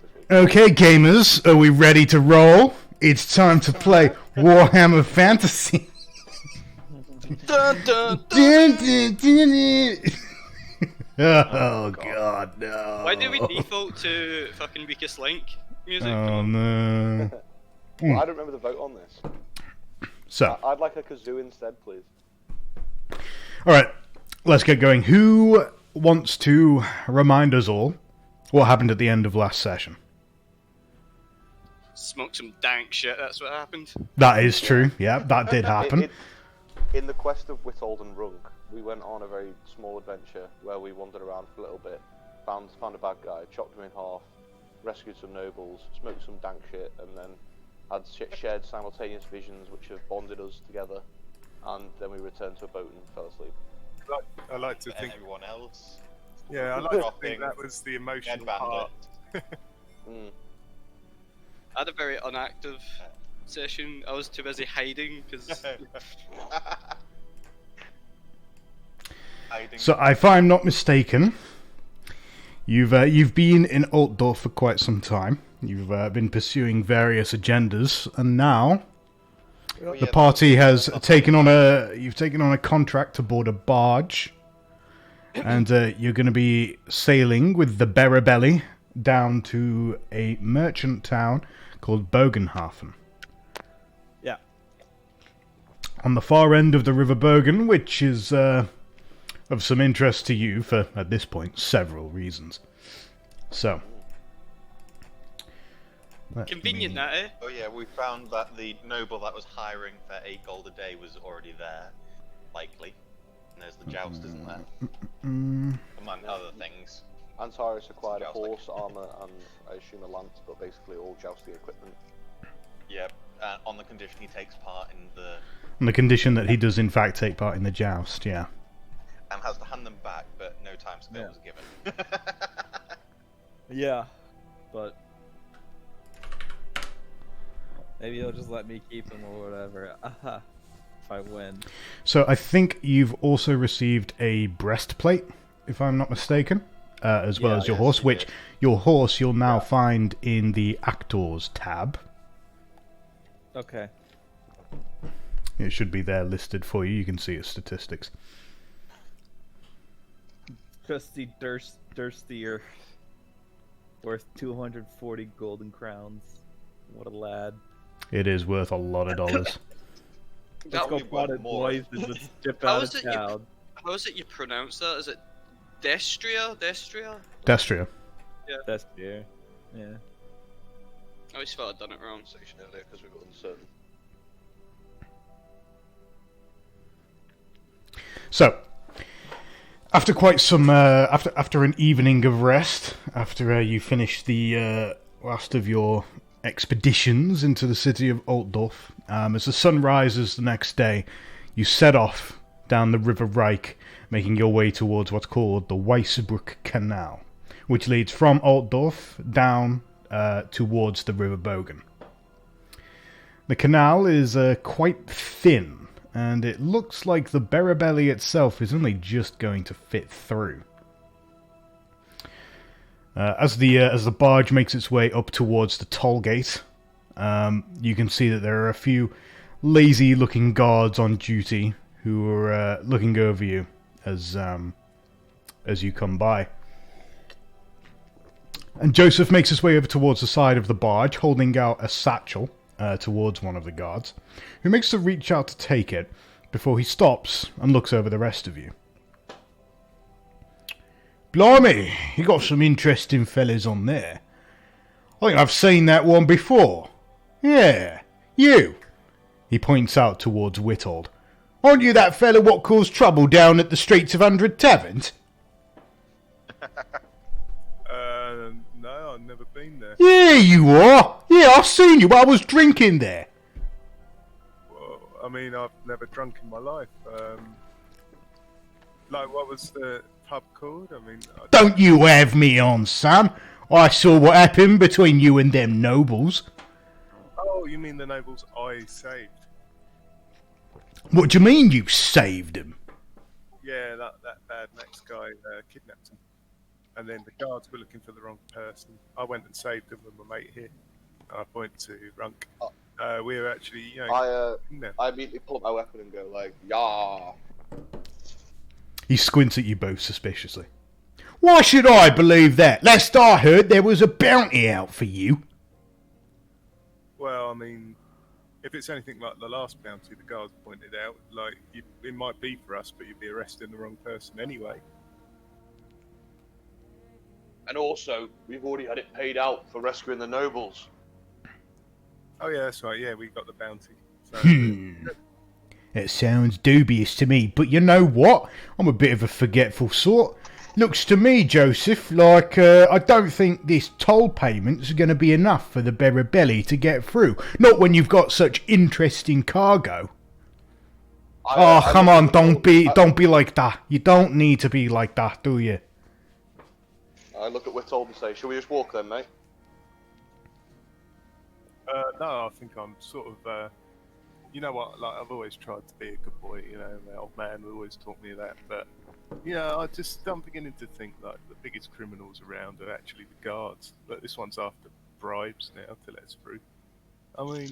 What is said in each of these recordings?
this week. Okay, gamers, are we ready to roll? It's time to play Warhammer Fantasy. Dun, dun, Dun, dun. dun, dun, dun. Oh god, no. Why do we default to fucking Weakest Link music? Oh no. Well, I don't remember the vote on this. So, I'd like a kazoo instead, please. alright, let's get going. Who wants to remind us all what happened at the end of last session? Smoke some dank shit, that's what happened. That is true, yeah, that did happen. In the quest of Witold and Runk, we went on a very small adventure where we wandered around for a little bit, found a bad guy, chopped him in half, rescued some nobles, smoked some dank shit, and then had shared simultaneous visions which have bonded us together, and then we returned to a boat and fell asleep. I like to think everyone else. Yeah, I like to think that was the emotional part. I had a very unactive session. I was too busy hiding because. So, if I'm not mistaken, you've been in Altdorf for quite some time. You've been pursuing various agendas, and now the party has taken on a contract to board a barge, and you're going to be sailing with the Berabelli down to a merchant town called Bogenhafen. Yeah. On the far end of the River Bogen, which is of some interest to you for, at this point, several reasons. So. Convenient that, eh? Oh yeah, we found that the noble that was hiring for 8 gold a day was already there, likely. And there's the joust, isn't there? Among other things. Antares acquired a horse, armour, and I assume a lance, but basically all jousting equipment. Yep, on the condition he takes part in the... On the condition that he does in fact take part in the joust, yeah. And has to hand them back, but no time scale was given. Yeah, but... maybe he'll just let me keep him or whatever. If I win. So I think you've also received a breastplate, if I'm not mistaken, as well as your horse, which your horse you'll now find in the Actors tab. Okay. It should be there listed for you. You can see its statistics. Trusty Durstier. Worth 240 golden crowns. What a lad. It is worth a lot of dollars. Let's go plot it, boys, and just dip out of town. How is it you pronounce that? Is it Destria? Destria? Destria. Yeah. Destria. Yeah. I always thought I'd done it wrong. Section earlier because we got uncertain. So, after quite some, after an evening of rest, after you finish the last of your expeditions into the city of Altdorf, as the sun rises the next day, you set off down the River Reich, making your way towards what's called the Weissbruck Canal, which leads from Altdorf down towards the River Bogen. The canal is quite thin, and it looks like the Berabelli itself is only just going to fit through. As the barge makes its way up towards the toll gate, you can see that there are a few lazy-looking guards on duty who are looking over you as you come by. And Joseph makes his way over towards the side of the barge, holding out a satchel towards one of the guards, who makes to reach out to take it before he stops and looks over the rest of you. Blimey, you got some interesting fellas on there. I think I've seen that one before. Yeah, you. He points out towards Witold. Aren't you that fella what caused trouble down at the streets of 100 Taverns? No, I've never been there. Yeah, you are. Yeah, I've seen you while I was drinking there. Well, I mean, I've never drunk in my life. Like, what was the pub called? I mean... Don't you have me on, Sam. I saw what happened between you and them nobles. Oh, you mean the nobles I saved? What do you mean you saved them? Yeah, that bad next guy kidnapped him. and then the guards were looking for the wrong person. I went and saved them with my mate here. I point to Runk. We were actually, you know, I immediately pull up my weapon and go like, "Yah!" He squints at you both suspiciously. Why should I believe that? Last I heard, there was a bounty out for you. well, I mean, if it's anything like the last bounty the guards pointed out, like, it might be for us, but you'd be arresting the wrong person anyway. And also, we've already had it paid out for rescuing the nobles. Oh yeah, that's right. Yeah, we got the bounty. So, It sounds dubious to me, but you know what? I'm a bit of a forgetful sort. Looks to me, Joseph, like I don't think this toll payment's going to be enough for the Berabelli to get through. Not when you've got such interesting cargo. Come on, don't be like that. You don't need to be like that, do you? I look at Whithold and say, "Shall we just walk then, mate?" no, I think I'm sort of. You know what? Like, I've always tried to be a good boy. You know, my old man always taught me that. But you know, I'm beginning to think like the biggest criminals around are actually the guards. But this one's after bribes now to let us through. I mean,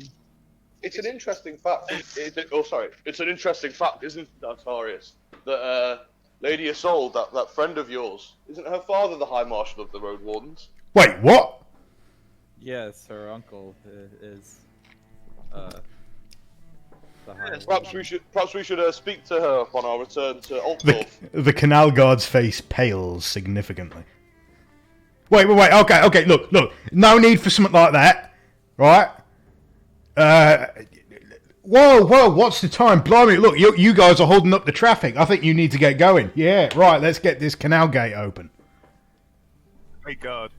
It's an interesting fact. It's an interesting fact, isn't it, Artorius? That Lady Isolde, that friend of yours, isn't her father the High Marshal of the Road Wardens? Wait, what? Yes, her uncle is the high Perhaps we should speak to her upon our return to Altdorf. The canal guard's face pales significantly. Wait, okay, look. No need for something like that, right? Whoa, what's the time? Blimey, look, you guys are holding up the traffic. I think you need to get going. Yeah, right, let's get this canal gate open. hey guard.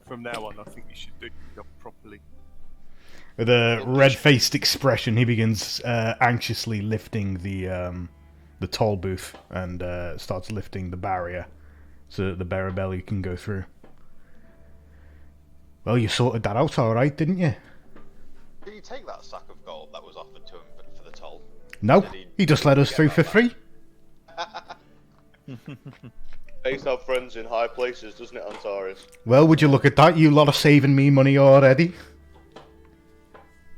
From now on, I think you should do your job properly. With a red-faced expression, he begins anxiously lifting the toll booth and starts lifting the barrier so that the Berabelli can go through. Well, you sorted that out all right, didn't you? Did he take that sack of gold that was offered to him for the toll? No, Did he just let us get through that for back? free. Pays to have friends in high places, doesn't it, Antares? Well, would you look at that? You lot are saving me money already.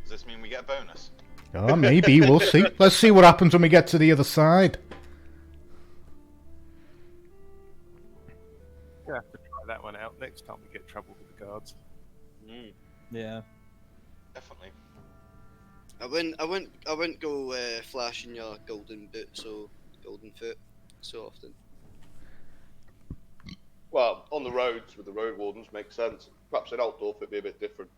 Does this mean we get a bonus? Oh, maybe. We'll see. Let's see what happens when we get to the other side. You have to try that one out next time we get trouble with the guards. Yeah. Definitely. I wouldn't go flashing your golden boots or golden foot so often. Well, on the roads with the road wardens makes sense. Perhaps in Altdorf it'd be a bit different.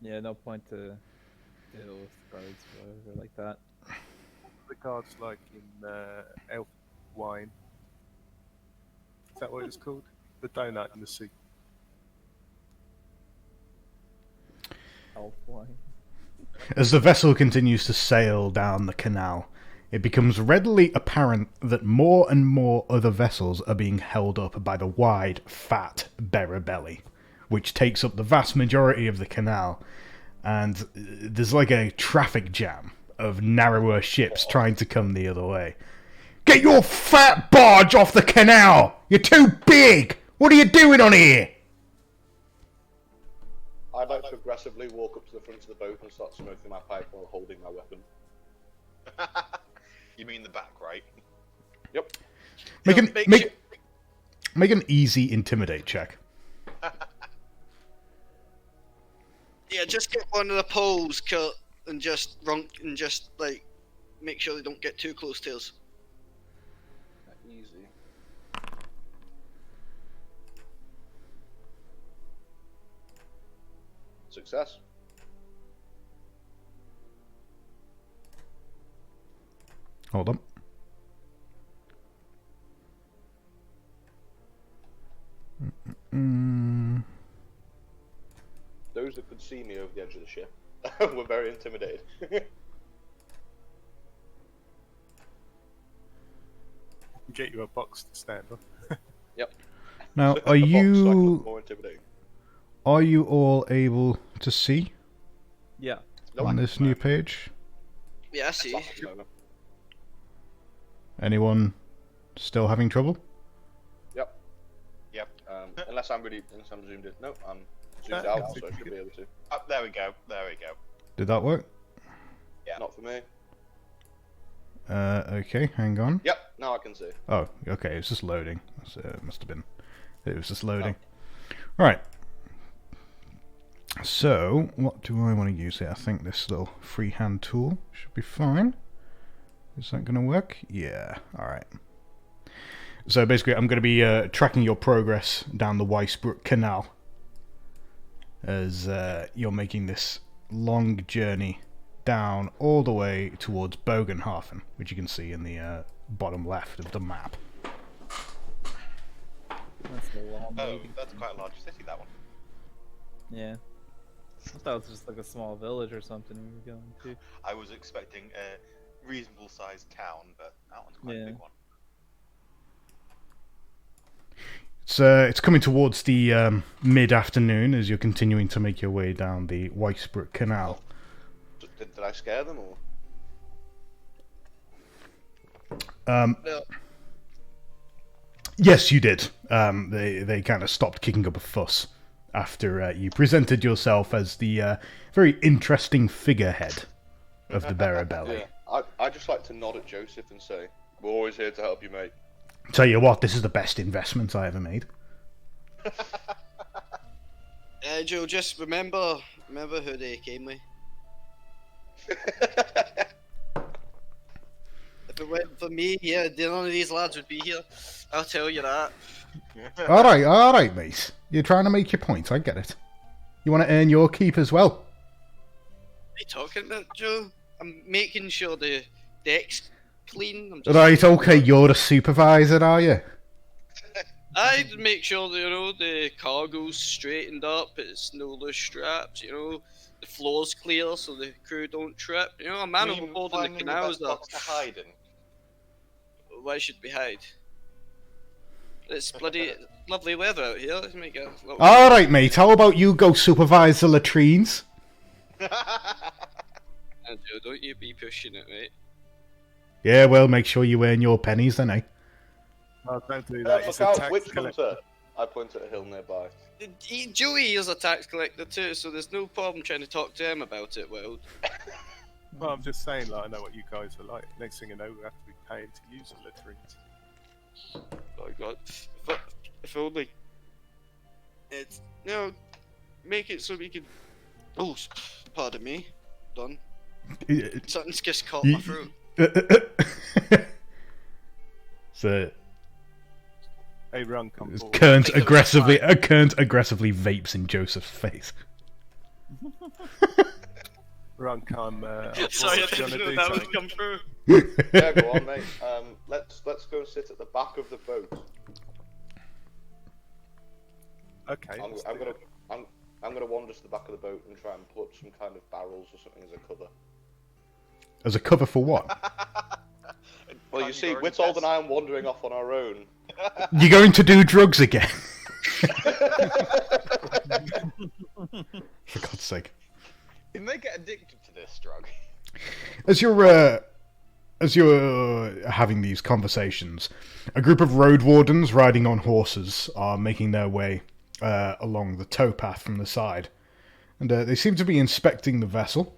Yeah, no point to deal with guards or whatever like that. The guards like in Elf Wine. Is that what it's called? The donut in the sea. Elf wine. As the vessel continues to sail down the canal, it becomes readily apparent that more and more other vessels are being held up by the wide, fat Berabelli, which takes up the vast majority of the canal, and there's like a traffic jam of narrower ships trying to come the other way. Get your fat barge off the canal! You're too big! What are you doing on here? I'd like to aggressively walk up to the front of the boat and start smoking my pipe while holding my weapon. You mean the back, right? Yep. Make an easy intimidate check. Yeah, just get one of the poles cut and just like make sure they don't get too close to us. Easy. Success. Hold on. Those that could see me over the edge of the ship were very intimidated. Get you a box to stand on. Yep. Now, The are box, so I can you look more intimidating. all able to see Yeah. on this new page? Yeah, I see. That's at the moment. Anyone Still having trouble? Yep. Yep. Unless I'm zoomed in. No, I'm zoomed Yeah, out, so I should be able to. Oh, there we go. There we go. Did that work? Yeah. Not for me. Okay, hang on. Yep. Now I can see. Oh, okay, it's just loading. So it must have been. It was just loading. Right. So, what do I want to use here? I think this little freehand tool should be fine. Is that going to work? Yeah, alright. So basically, I'm going to be tracking your progress down the Weissbruck Canal as you're making this long journey down all the way towards Bogenhafen, which you can see in the bottom left of the map. That's a long Oh, movie. that's quite a large city, that one. Yeah. I thought it was just like a small village or something we were going to. I was expecting a reasonable sized town, but that one's quite a Yeah. big one. It's coming towards the mid-afternoon as you're continuing to make your way down the Weissbruck Canal. Did I scare them or? No. Yes, you did. They kind of stopped kicking up a fuss after you presented yourself as the very interesting figurehead of the Bearer Belly. Yeah. I just like to nod at Joseph and say, "We're always here to help you, mate." Tell you what, this is the best investment I ever made. Joe, just remember who they came with. If it went for me, yeah, none of these lads would be here. I'll tell you that. All right, mate. You're trying to make your point. I get it. You want to earn your keep as well. What are you talking about, Joe? I'm making sure the deck's clean. I'm just Right, okay, you're the supervisor, are you? I'd make sure that, the cargo's straightened up, it's no loose straps, the floor's clear so the crew don't trip. A man You mean overboard in the finding the canals best that. box to hide in? Why should we hide? It's bloody lovely weather out here. Let's make a little... All right, mate. How about you go supervise the latrines? Joe, don't you be pushing it, mate. Yeah, well, make sure you earn your pennies then, eh? Oh, don't do that. It's Look a out, tax witch collector. hunter! I point at a hill nearby. Joey is a tax collector too, so there's no problem trying to talk to him about it, Wild. Well, I'm just saying, like, I know what you guys are like. Next thing you know, we have to be paying to use the latrines. Oh god. If only. It's make it so we can. Oh, pardon me. Done. Something's just caught my throat. So Hey, run, come forward. Kernt aggressively vapes in Joseph's face. Run, come. Sorry, I do you didn't wanna know do that would something? come through. Yeah, go on, mate. Let's go sit at the back of the boat. Okay. let's do it. I'm gonna wander to the back of the boat and try and put some kind of barrels or something as a cover. As a cover for what? Well, you Can't see, already Wittold guess? and I am wandering off on our own. You're going to do drugs again? For God's sake. Can they get addicted to this drug? As you're having these conversations, a group of road wardens riding on horses are making their way along the towpath from the side, and they seem to be inspecting the vessel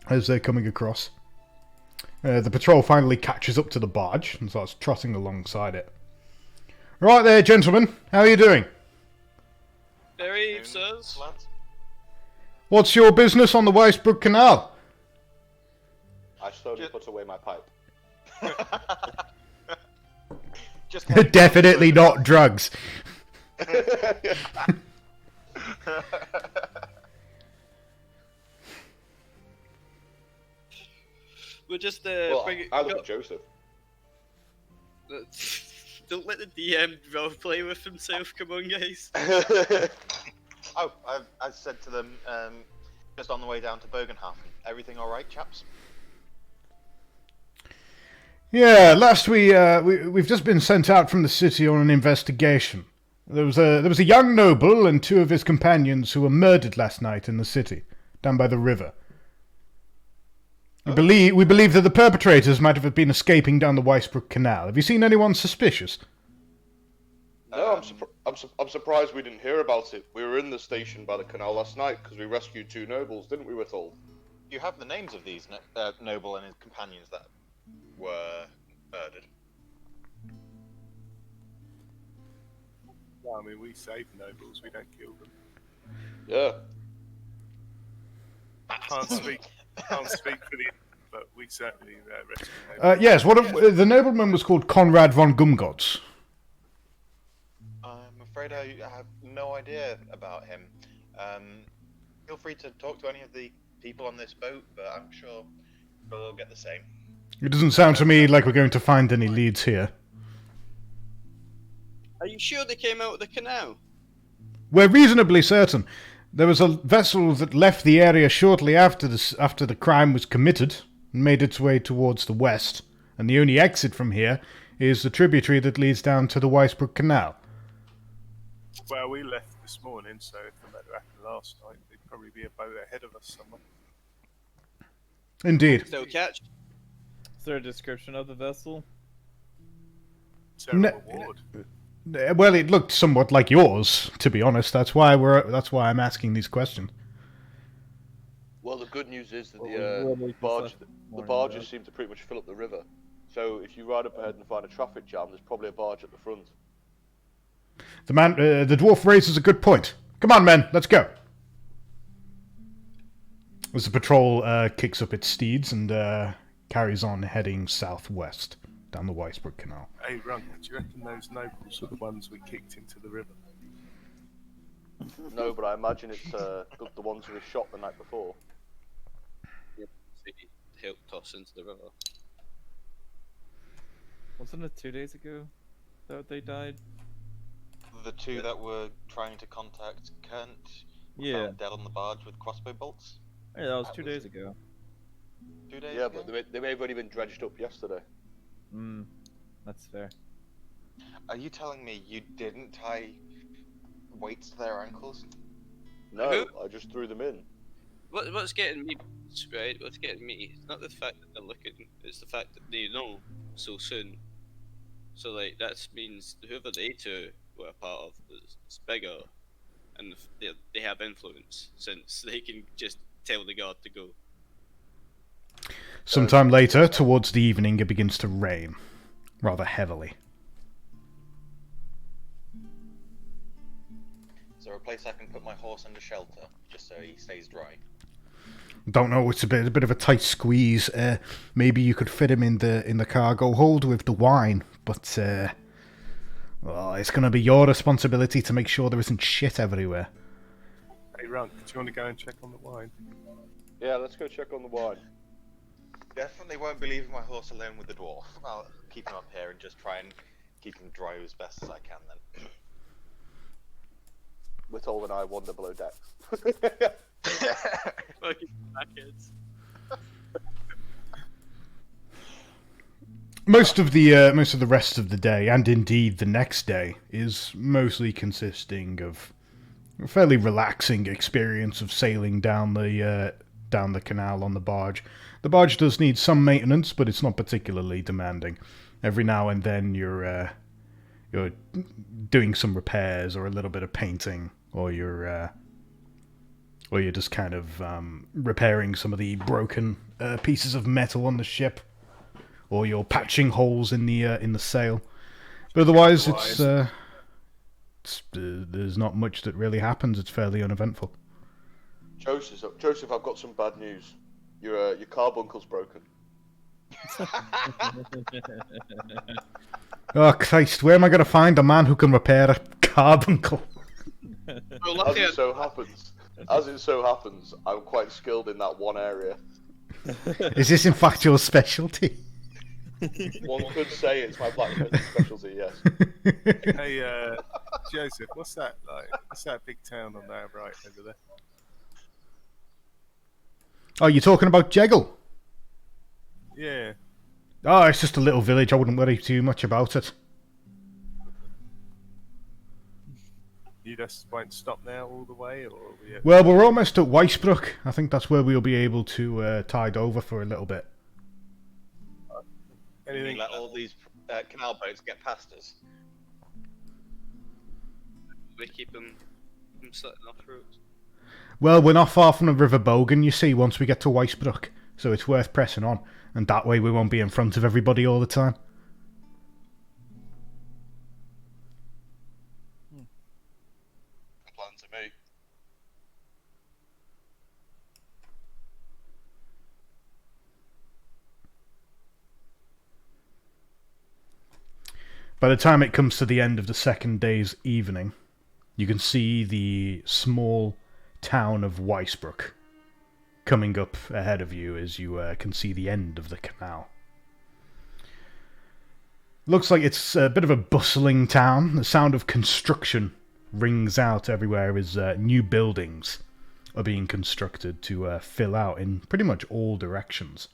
as they're coming across. The patrol finally catches up to the barge and starts trotting alongside it. Right there, gentlemen, how are you doing? Very, sirs. Lads? What's your business on the Weissbruck Canal? I slowly put away my pipe. Just Definitely not drugs. We're just Well, bring it. I look at Joseph. Don't let the DM roleplay with himself. Come on, guys. Oh, I said to them, just on the way down to Bogenhafen. Everything all right, chaps? Yeah, last we've just been sent out from the city on an investigation. There was a young noble and two of his companions who were murdered last night in the city, down by the river. We believe that the perpetrators might have been escaping down the Weisbrook Canal. Have you seen anyone suspicious? No, I'm surprised we didn't hear about it. We were in the station by the canal last night because we rescued 2 nobles, didn't we, we're told? You have the names of these noble and his companions that were murdered. Well, I mean, we save nobles, we don't kill them. Yeah. Can't speak for the, but we certainly rescue nobles. Yes, the nobleman was called Conrad von Gumgotz. I'm afraid I have no idea about him. Feel free to talk to any of the people on this boat, but I'm sure we'll get the same. It doesn't sound to me like we're going to find any leads here. Are you sure they came out of the canal? We're reasonably certain. There was a vessel that left the area shortly after the crime was committed and made its way towards the west, and the only exit from here is the tributary that leads down to the Weisbrook Canal. Well, we left this morning, so if the matter happened last night, there'd probably be a boat ahead of us somewhere. Indeed. Still catch? Is there a description of the vessel? Terrible ward. Well, it looked somewhat like yours, to be honest. That's why I'm asking these questions. Well, the good news is that Well, the barges seem to pretty much fill up the river. So if you ride up ahead and find a traffic jam, there's probably a barge at the front. The dwarf raises a good point. Come on, men, let's go. As the patrol kicks up its steeds and carries on heading southwest down the Weisbrook Canal. Hey, Runk, do you reckon those nobles are the ones we kicked into the river? No, but I imagine it's the ones who were shot the night before. They helped toss into the river. Wasn't it 2 days ago that they died? The 2 that were trying to contact Kent were Yeah. found dead on the barge with crossbow bolts. Hey, that was 2 days ago. 2 days Yeah, ago? but they may have only been dredged up yesterday. That's fair. Are you telling me you didn't tie weights to their ankles? No, I just threw them in. What's getting me, right? What's getting me? It's not the fact that they're looking, it's the fact that they know so soon. So, like, that means whoever they 2 were a part of is bigger, and they have influence, since they can just tell the guard to go. Sometime later, towards the evening, it begins to rain, rather heavily. Is there a place I can put my horse under shelter, just so he stays dry? Don't know. It's a bit of a tight squeeze. Maybe you could fit him in the cargo hold with the wine, but well, it's going to be your responsibility to make sure there isn't shit everywhere. Hey, Runk, do you want to go and check on the wine? Yeah, let's go check on the wine. Definitely won't be leaving my horse alone with the dwarf. I'll keep him up here and just try and keep him dry as best as I can then. Whittle and I wander below decks. Fucking crackheads. Most of the rest of the day, and indeed the next day, is mostly consisting of a fairly relaxing experience of sailing down the canal on the barge. The barge does need some maintenance, but it's not particularly demanding. Every now and then you're doing some repairs or a little bit of painting, or you're just kind of repairing some of the broken pieces of metal on the ship, or you're patching holes in the sail. But otherwise, there's not much that really happens. It's fairly uneventful. Joseph, I've got some bad news. Your carbuncle's broken. Oh Christ, where am I going to find a man who can repair a carbuncle? Well, As it so happens, I'm quite skilled in that one area. Is this in fact your specialty? One could say it's my blacksmithing specialty, yes. Hey, Joseph, what's that like? What's that big town on that right over there? Oh, you're talking about Jeggle? Yeah. Oh, it's just a little village. I wouldn't worry too much about it. You just won't stop now all the way, or Well, we're almost at Weisbruck. I think that's where we'll be able to tide over for a little bit. Can you let all these canal boats get past us? We keep them from setting off routes. Well, we're not far from the River Bogan, you see, once we get to Weisbruck, so it's worth pressing on, and that way we won't be in front of everybody all the time. Plan to me. By the time it comes to the end of the second day's evening, you can see the small town of Weisbruck coming up ahead of you as you can see the end of the canal. Looks like it's a bit of a bustling town. The sound of construction rings out everywhere as new buildings are being constructed to fill out in pretty much all directions.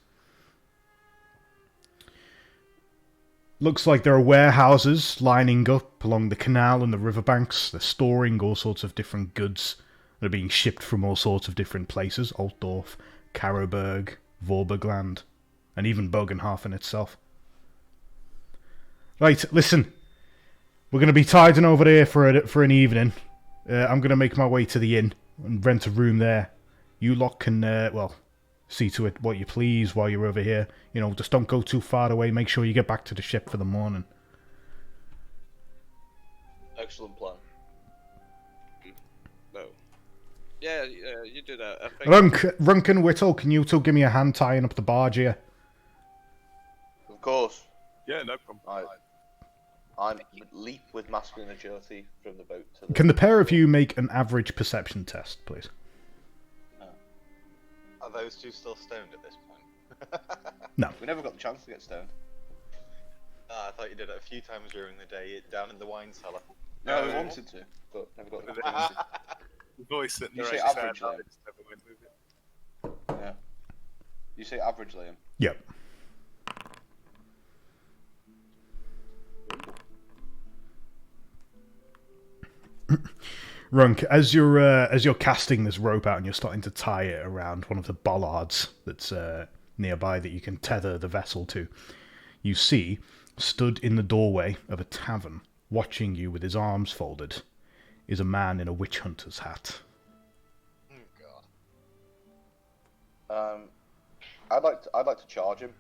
Looks like there are warehouses lining up along the canal and the riverbanks. They're storing all sorts of different goods that are being shipped from all sorts of different places. Altdorf, Karroberg, Vorbergland, and even Bogenhafen itself. Right, listen. We're going to be tiding over there for an evening. I'm going to make my way to the inn and rent a room there. You lot can, well, see to it what you please while you're over here. You know, just don't go too far away. Make sure you get back to the ship for the morning. Excellent plan. No. Yeah, you do that. I think... Runk and Whittle, can you two give me a hand tying up the barge here? Of course. Yeah, no problem. I leap with masculine agility from the boat to the... Can the pair of you make an average perception test, please? Are those two still stoned at this point? No. We never got the chance to get stoned. I thought you did it a few times during the day down in the wine cellar. No, we wanted to, but never got the opportunity. The voice that You say narrates average, sad Liam? lives never went with it. Yeah. You say average, Liam? Yep. Runk, as you're casting this rope out and you're starting to tie it around one of the bollards that's nearby that you can tether the vessel to, you see, stood in the doorway of a tavern, watching you with his arms folded, is a man in a witch hunter's hat. Oh God. I'd like to charge him.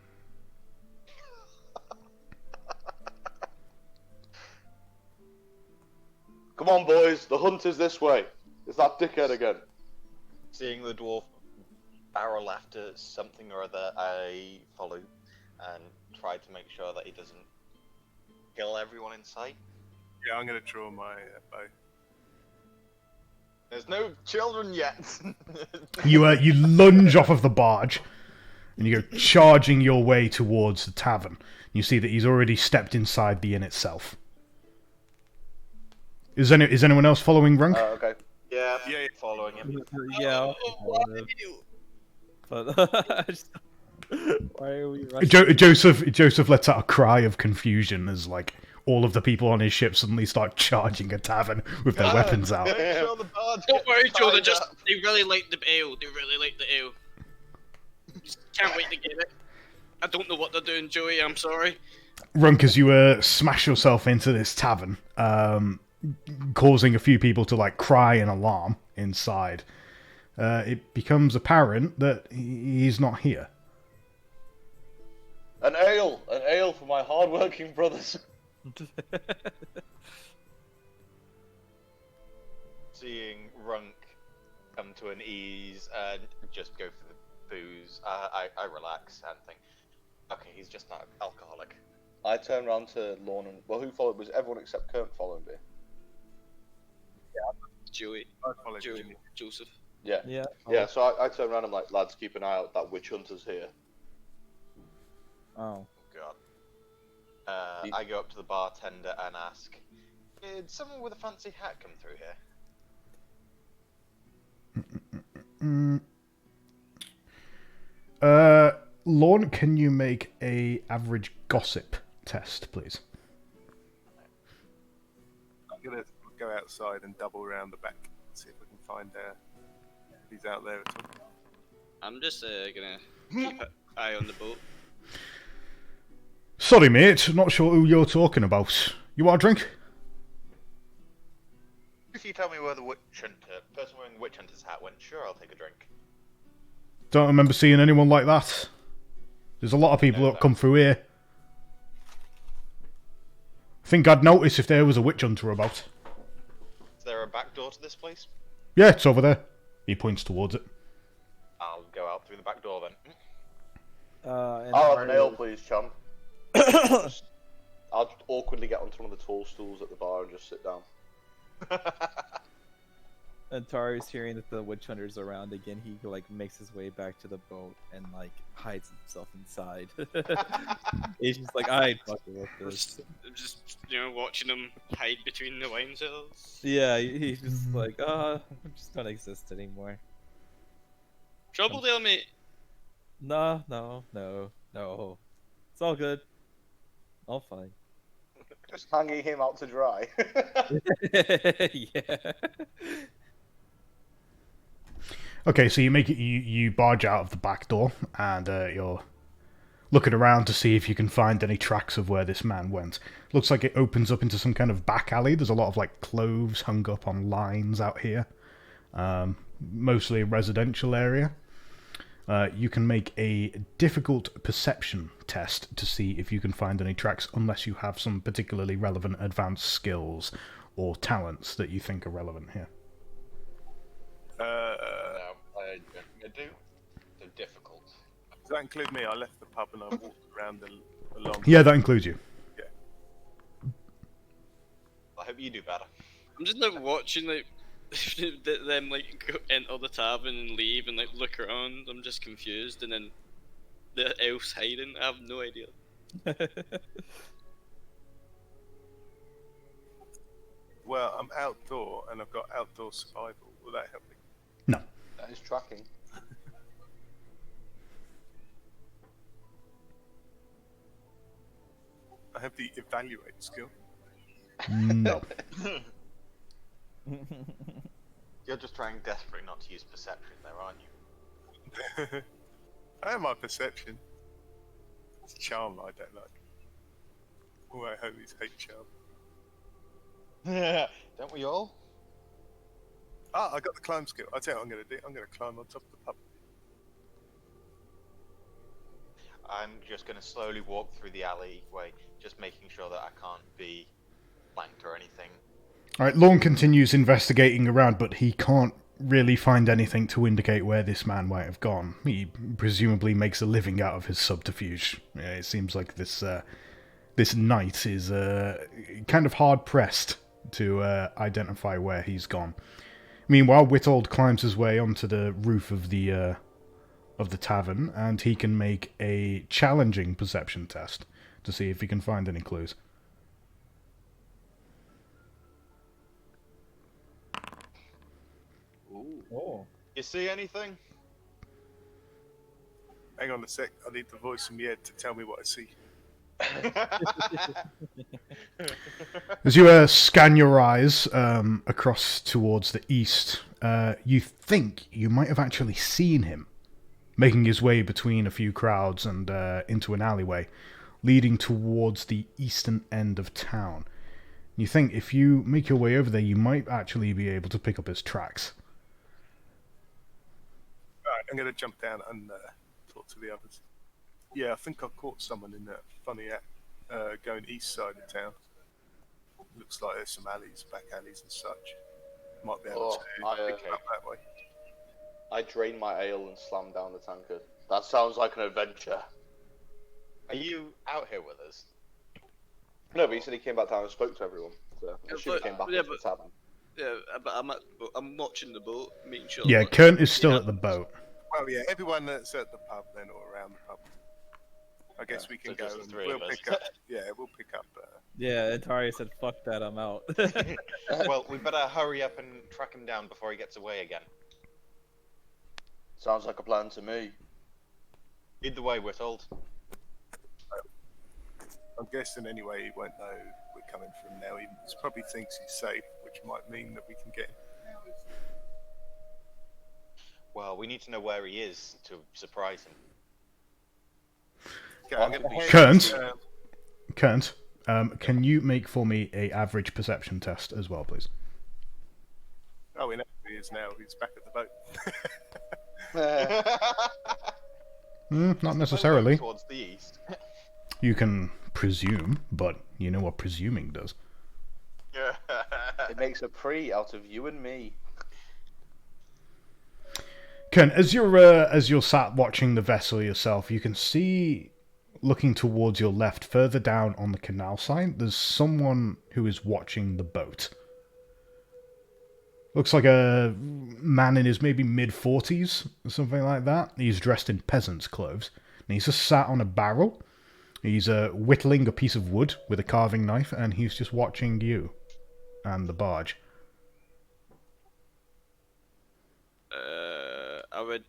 Come on, boys. The hunt is this way. It's that dickhead again. Seeing the dwarf barrel after something or other, I follow and try to make sure that he doesn't kill everyone in sight. Yeah, I'm gonna draw my bow. There's no children yet. You lunge off of the barge, and you go charging your way towards the tavern. You see that he's already stepped inside the inn itself. Is anyone else following Runk? Okay. Yeah, following him. Yeah. But why are we rushing? Joseph lets out a cry of confusion as like all of the people on his ship suddenly start charging a tavern with their weapons out. Make sure the barge Don't gets worry, Joe. tied up. They really like the ale. They really like the ale. Just can't wait to get it. I don't know what they're doing, Joey. I'm sorry. Runk, as you smash yourself into this tavern, causing a few people to like cry in alarm inside, it becomes apparent that he's not here. An ale for my hard-working brothers. Seeing Runk come to an ease and just go for the booze, I relax and think, okay, he's just not alcoholic. I turn around to Lorne and... Well, who followed? Was everyone except Kurt following me? Joey. I followed Joey. Jimmy. Joseph. Yeah. Yeah. Yeah, so I turn around and I'm like, lads, keep an eye out, that witch hunter's here. Oh. God. I go up to the bartender and ask, did someone with a fancy hat come through here? Lorne, can you make a average gossip test, please? gonna go outside and double around the back, see if we can find if he's out there at all. I'm just gonna keep an eye on the boat. Sorry, mate. Not sure who you're talking about. You want a drink? If you tell me where the person wearing the witch hunter's hat went, sure, I'll take a drink. Don't remember seeing anyone like that. There's a lot of people that come through here. I think I'd notice if there was a witch hunter about. Is there a back door to this place? Yeah, it's over there. He points towards it. I'll go out through the back door then. I'll have an ale, please, chum. I'll awkwardly get onto one of the tall stools at the bar and just sit down. And Tari's hearing that the witch hunter's around again. He like makes his way back to the boat and like hides himself inside. He's just like, I ain't fucking with this. Just watching him hide between the wine cells. Yeah, he's just like, I just don't exist anymore. Trouble there, mate. No. It's all good. All fine. Just hanging him out to dry. Yeah. Okay, so you barge out of the back door, and you're looking around to see if you can find any tracks of where this man went. Looks like it opens up into some kind of back alley. There's a lot of like clothes hung up on lines out here. Mostly a residential area. You can make a difficult perception test to see if you can find any tracks, unless you have some particularly relevant advanced skills or talents that you think are relevant here. No, I do. They're difficult. Does that include me? I left the pub and I walked around along. Yeah, that includes you. Yeah. I hope you do better. I'm just like watching like them like go enter the tavern and leave and like look around. I'm just confused, and then the elf's hiding. I have no idea. Well, I'm outdoor and I've got outdoor survival. Will that help me? No. That is tracking. I have the evaluate skill. No. You're just trying desperately not to use perception there, aren't you? I have my perception. It's charm I don't like. All I homies hate charm. Don't we all? Ah, I got the climb skill. I'll tell you what I'm going to do. I'm going to climb on top of the pub. I'm just going to slowly walk through the alleyway, just making sure that I can't be flanked or anything. Alright, Lorne continues investigating around, but he can't really find anything to indicate where this man might have gone. He presumably makes a living out of his subterfuge. Yeah, it seems like this knight is kind of hard-pressed to identify where he's gone. Meanwhile, Witold climbs his way onto the roof of the tavern, and he can make a challenging perception test to see if he can find any clues. Ooh. Oh. You see anything? Hang on a sec. I need the voice in my head to tell me what I see. As you scan your eyes across towards the east, you think you might have actually seen him making his way between a few crowds and into an alleyway leading towards the eastern end of town. You think if you make your way over there, you might actually be able to pick up his tracks. Alright, I'm going to jump down and talk to the others. Yeah, I think I caught someone in that funny going east side of town. Looks like there's some alleys, back alleys and such. Might be able to pick it up that way. I drain my ale and slam down the tankard. That sounds like an adventure. Are you out here with us? No, but he said he came back down and spoke to everyone. So I assume he came back to the tavern. Yeah, but I'm watching the boat, making sure. Yeah, Kern is still at the boat. Well, yeah, everyone that's at the pub then or around the pub. I guess we can so go just the and three we'll of us. pick up. Yeah, we'll pick up. Yeah, Atari said, "Fuck that, I'm out." Well, we better hurry up and track him down before he gets away again. Sounds like a plan to me. Either way, we're told. I'm guessing anyway he won't know we're coming from now. He probably thinks he's safe, which might mean that we can get him. Well, we need to know where he is to surprise him. Okay, I'm gonna be Kearns? Kearns, can you make for me a average perception test as well, please? Oh, we know who he is now. He's back at the boat. Not necessarily. Towards the east. You can presume, but you know what presuming does. It makes a pre out of you and me. Ken, as you're sat watching the vessel yourself, you can see, looking towards your left, further down on the canal side, there's someone who is watching the boat. Looks like a man in his maybe mid-40s, or something like that. He's dressed in peasant's clothes. And he's just sat on a barrel. He's whittling a piece of wood with a carving knife, and he's just watching you and the barge. I would,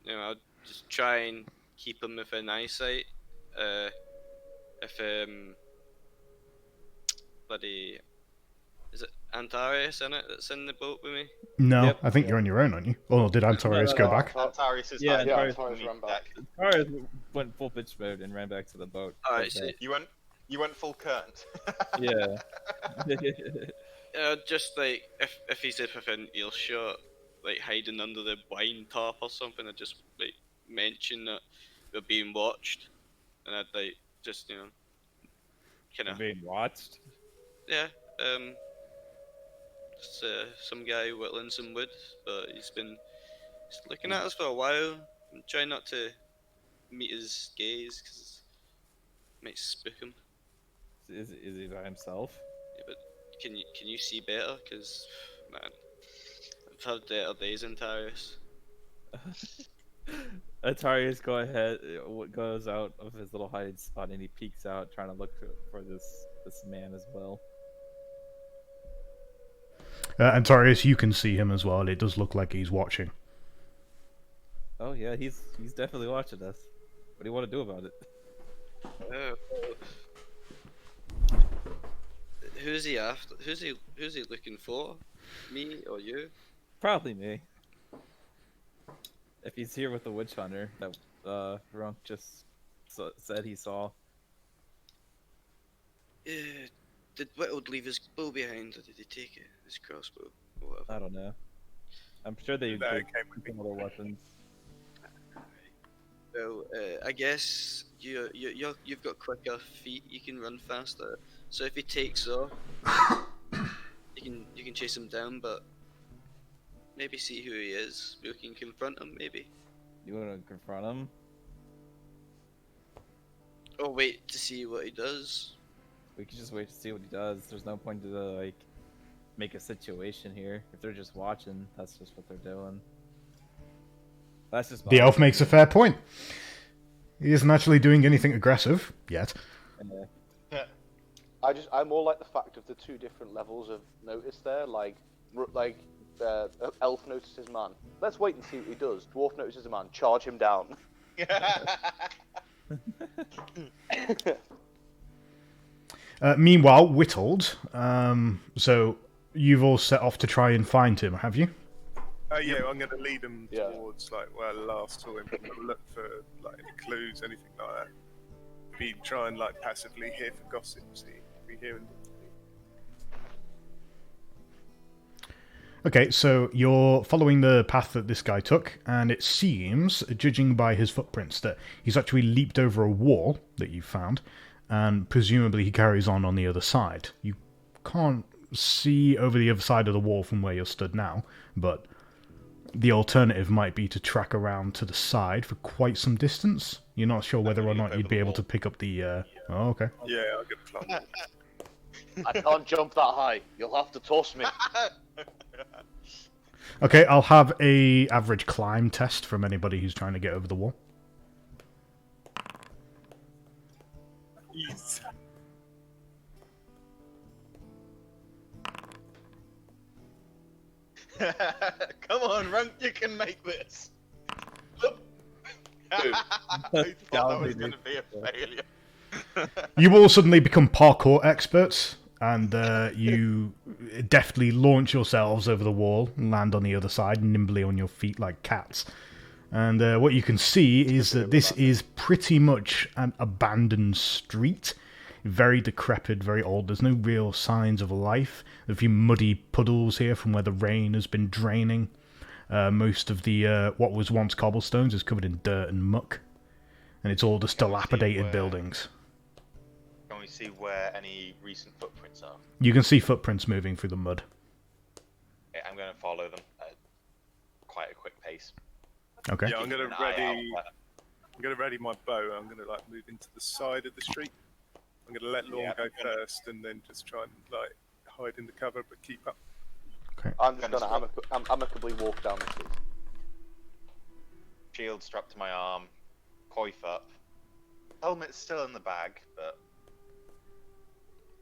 I'd just try and keep him within eyesight. If bloody, is it Antares in it that's in the boat with me? No, Yep. I think you're on your own, aren't you? Oh, did Antares go back? Antares is Yeah, back. Antares ran back. Tara went full bitch mode and ran back to the boat. Alright, so You went full current. Yeah. just like if he's within earshot, like hiding under the wine top or something, I'd just like mention that we're being watched, and I'd like just kind of Being watched. yeah, just some guy whittling some wood, but he's looking at us for a while. I'm trying not to meet his gaze because it might spook him. Is he by himself? Yeah, but can you see better? Because man, I've had better days in Tyrus. Atarius goes out of his little hiding spot and he peeks out, trying to look for this man as well. Antares, you can see him as well. It does look like he's watching. Oh yeah, he's definitely watching us. What do you want to do about it? Who's he after? Who's he looking for? Me or you? Probably me. If he's here with the witch hunter that Runk just said he saw. Did Whittled leave his bow behind, or did he take it? His crossbow, or whatever. I don't know. I'm sure they No, do it came with some other weapons. Well, I guess you've got quicker feet. You can run faster. So if he takes off, you can chase him down, but maybe see who he is. We can confront him, maybe. You want to confront him? Or wait to see what he does. We could just wait to see what he does. There's no point to like make a situation here. If they're just watching, that's just what they're doing. That's just The elf makes a fair point. He isn't actually doing anything aggressive yet. I more like the fact of the two different levels of notice there. Like elf notices man. Let's wait and see what he does. Dwarf notices a man. Charge him down. Meanwhile, Whittled, so you've all set off to try and find him, have you? Yeah, I'm going to lead them Yeah. towards like where I last saw him. I'm gonna look for like any clues, anything like that. Be try and like passively hear for gossip. See, be hearing. Okay, so you're following the path that this guy took, and it seems, judging by his footprints, that he's actually leaped over a wall that you found, and presumably he carries on the other side. You can't see over the other side of the wall from where you're stood now, but the alternative might be to track around to the side for quite some distance. You're not sure whether or not you'd be able to pick up the... Oh, okay. Yeah, I'm going to climb. I can't jump that high. You'll have to toss me. Okay, I'll have a average climb test from anybody who's trying to get over the wall. Yes. Come on, Runk, you can make this. I thought that was going to be a failure. You all suddenly become parkour experts. and you deftly launch yourselves over the wall and land on the other side, nimbly on your feet like cats. And what you can see is that this is pretty much an abandoned street. Very decrepit, very old. There's no real signs of life. There are a few muddy puddles here from where the rain has been draining. Most of the what was once cobblestones is covered in dirt and muck. And it's all just dilapidated buildings. Can we see where any recent footprints are? You can see footprints moving through the mud. Okay, I'm going to follow them at quite a quick pace. Okay. Yeah, I'm gonna Keeping an eye out ready. where- I'm gonna ready my bow. I'm gonna like move into the side of the street. I'm gonna let Lorne go first, and then just try and like hide in the cover, but keep up. I'm just gonna amicably walk down the street. Shield strapped to my arm, coif up. Helmet's still in the bag, but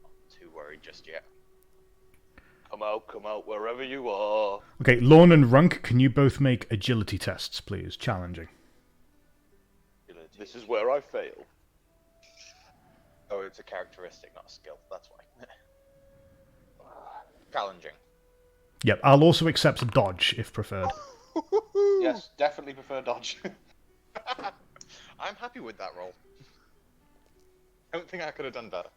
not too worried just yet. Come out, wherever you are. Okay, Lorne and Runk, can you both make agility tests, please? Challenging. This is where I fail. Oh, it's a characteristic, not a skill. That's why. Challenging. Yep, I'll also accept a dodge if preferred. Yes, definitely prefer dodge. I'm happy with that roll. I don't think I could have done better.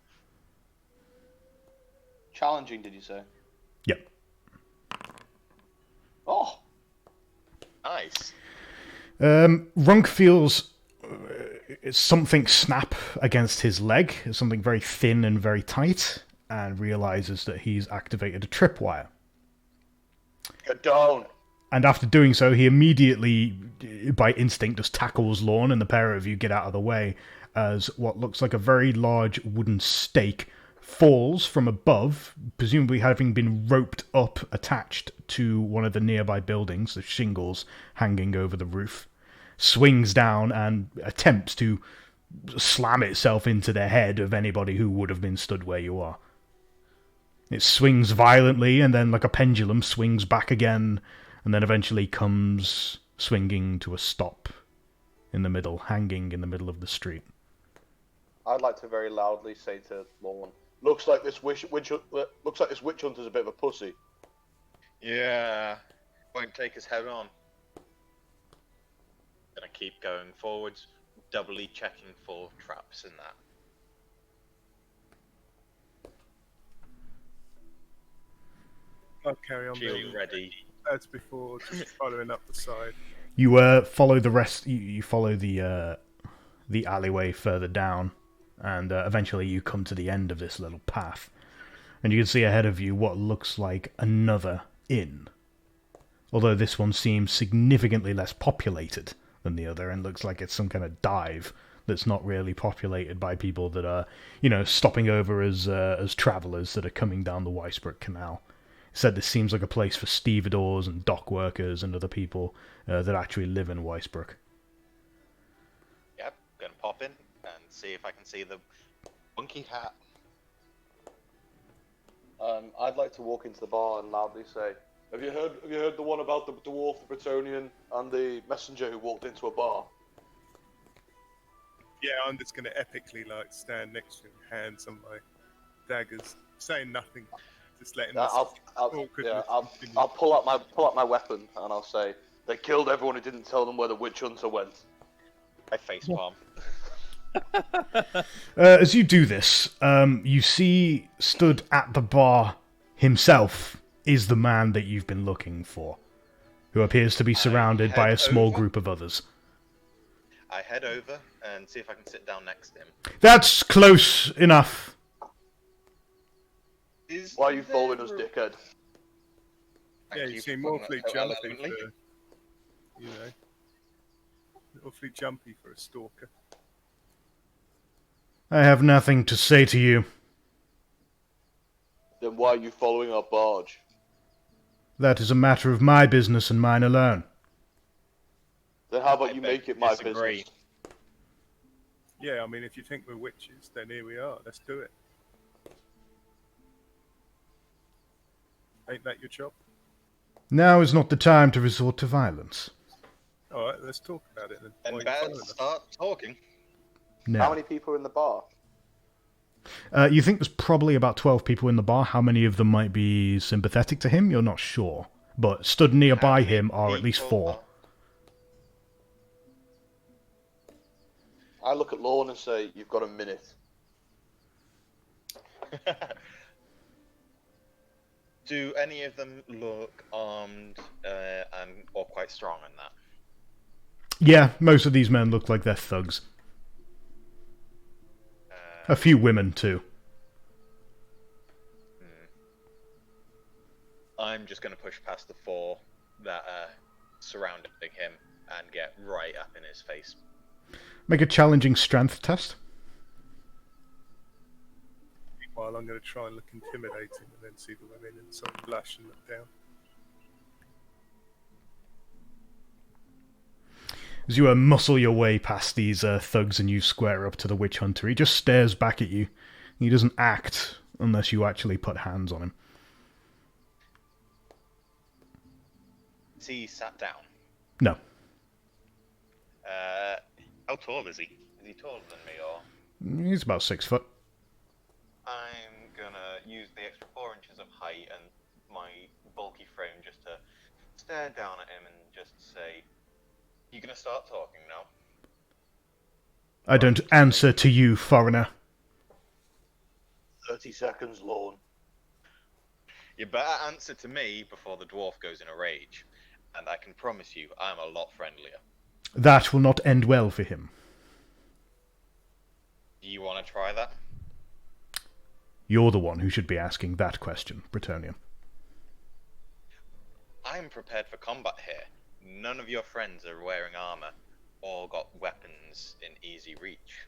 Challenging, did you say? Yep. Oh! Nice. Runk feels something snap against his leg, something very thin and very tight, and realizes that he's activated a tripwire. Get down! And after doing so, he immediately, by instinct, just tackles Lorne, and the pair of you get out of the way as what looks like a very large wooden stake falls from above, presumably having been roped up, attached to one of the nearby buildings, the shingles hanging over the roof, swings down and attempts to slam itself into the head of anybody who would have been stood where you are. It swings violently, and then like a pendulum swings back again, and then eventually comes swinging to a stop in the middle, hanging in the middle of the street. I'd like to very loudly say to Lorne, looks like this witch hunter's a bit of a pussy. Yeah. Won't take his head on. Gonna keep going forwards, doubly checking for traps and that. I'll carry on Shield building ready. as before, just following up the side. You follow the rest. You follow the alleyway further down, and eventually you come to the end of this little path, and you can see ahead of you what looks like another inn. Although this one seems significantly less populated than the other, and looks like it's some kind of dive that's not really populated by people that are, stopping over as travellers that are coming down the Weisbrook Canal. Said this seems like a place for stevedores and dock workers and other people that actually live in Weisbrook. Yep, gonna pop in and see if I can see the monkey hat. I'd like to walk into the bar and loudly say, Have you heard the one about the dwarf, the Bretonian, and the messenger who walked into a bar? Yeah, I'm just gonna epically like stand next to him, hands on my daggers, saying nothing, just letting this awkwardness continue. I'll pull out my weapon and I'll say, they killed everyone who didn't tell them where the witch hunter went. I facepalm. As you do this, you see stood at the bar himself is the man that you've been looking for, who appears to be surrounded by a small group of others. I head over and see if I can sit down next to him. That's close enough. Why are you following us, dickhead? Yeah, you seem awfully jumpy for, awfully jumpy for a stalker. I have nothing to say to you. Then why are you following our barge? That is a matter of my business and mine alone. Then how about you make it my business? Yeah, I mean, if you think we're witches, then here we are. Let's do it. Ain't that your job? Now is not the time to resort to violence. Alright, let's talk about it then. And Why are you bad following us? start talking. No. How many people are in the bar? You think there's probably about 12 people in the bar. How many of them might be sympathetic to him? You're not sure. But stood nearby him are at least 4. I look at Lorne and say, "You've got a minute." Do any of them look armed or quite strong in that? Yeah, most of these men look like they're thugs. A few women, too. I'm just going to push past the 4 that are surrounding him and get right up in his face. Make a challenging strength test. Meanwhile, I'm going to try and look intimidating and then see the women and sort of blush and look down. As you muscle your way past these thugs and you square up to the witch hunter, he just stares back at you. He doesn't act unless you actually put hands on him. Is he sat down? No. How tall is he? Is he taller than me, or? He's about 6 foot. I'm gonna use the extra 4 inches of height and my bulky frame just to stare down at him and just say, "You gonna start talking now?" I don't answer to you, foreigner. 30 seconds, Lorne. You better answer to me before the dwarf goes in a rage, and I can promise you I'm a lot friendlier. That will not end well for him. Do you want to try that? You're the one who should be asking that question, Bretonian. I'm prepared for combat here. None of your friends are wearing armor or got weapons in easy reach.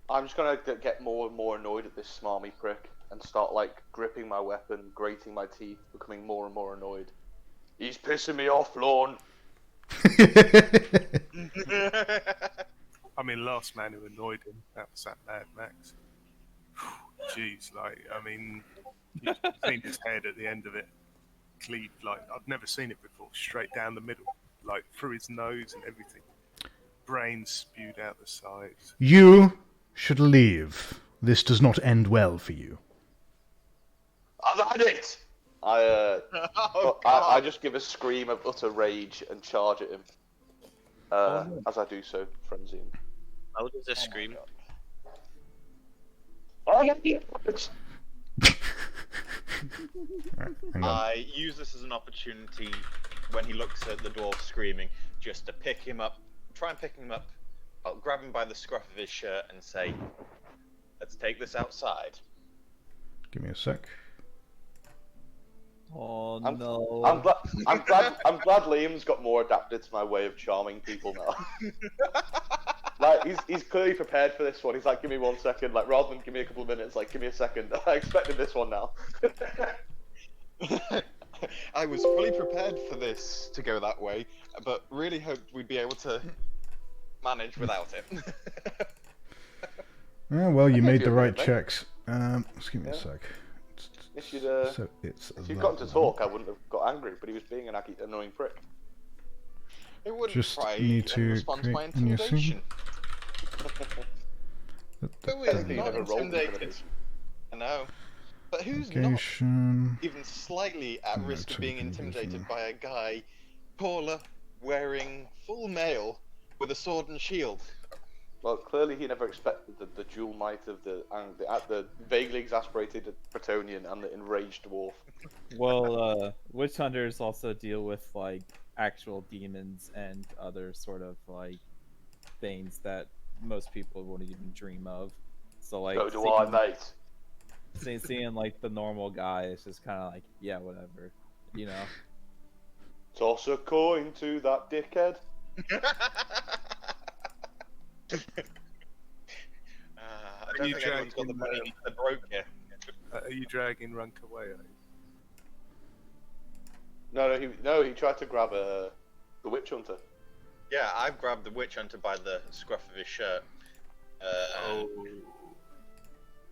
I'm just gonna get more and more annoyed at this smarmy prick and start like gripping my weapon, grating my teeth, becoming more and more annoyed. He's pissing me off, Lorne. I mean, last man who annoyed him, that was that Mad Max. Jeez, like, I mean, you seen his head at the end of it, cleaved, like, I've never seen it before, straight down the middle, like, through his nose and everything. Brains spewed out the sides. You should leave. This does not end well for you. I've had it! I just give a scream of utter rage and charge at him. As I do so, frenziing. How does this scream? I use this as an opportunity when he looks at the dwarf screaming, just to pick him up, try and pick him up. I'll grab him by the scruff of his shirt and say, "Let's take this outside." Give me a sec. Oh I'm no. I'm glad Liam's got more adapted to my way of charming people now. Like he's clearly prepared for this one. He's like, "Give me 1 second," like rather than give me a couple of minutes, like give me a second. I expected this one now. I was fully prepared for this to go that way, but really hoped we'd be able to manage without it. Oh, well, you made the feel right good, mate. checks. Just give me a sec. If you'd So it's if you'd gotten to talk, I wouldn't have got angry. But he was being an annoying prick. It wouldn't Just try need and to respond to my create a new scene. intimidation. Who is You not never rolled in front of intimidated? us. I know. But who's not Location. even slightly at No, risk of being taking this intimidated one. by a guy taller, wearing full mail, with a sword and shield? Well, clearly he never expected the dual might of the vaguely exasperated Bretonian and the enraged dwarf. Well, witch hunters also deal with like actual demons and other sort of like things that most people wouldn't even dream of. So like, So do I, mate. seeing like the normal guy is just kind of like, yeah, whatever, you know. Toss a coin to that dickhead. I don't think anyone's got the money that broke here. Are you dragging Runk away? Are you? No, he tried to grab the witch hunter. Yeah, I've grabbed the witch hunter by the scruff of his shirt and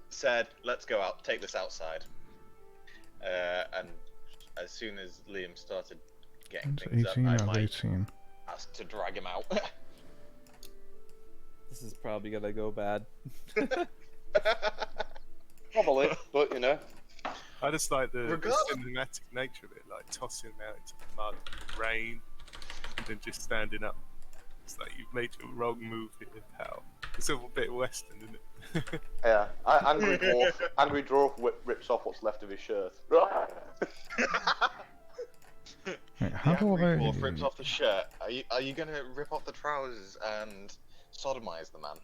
said, "Let's go out, take this outside." And as soon as Liam started getting It's things 18 up, out I of might 18. ask to drag him out. This is probably gonna go bad. Probably, but you know. I just like the Regardless- cinematic nature of it, like tossing him out into the mud, in the rain, and then just standing up. It's like you've made your wrong move here, pal. It's a little bit western, isn't it? Yeah, Angry Dwarf rips off what's left of his shirt. Right, how The do angry I? dwarf rips off the shirt. Are you gonna rip off the trousers and sodomize the man?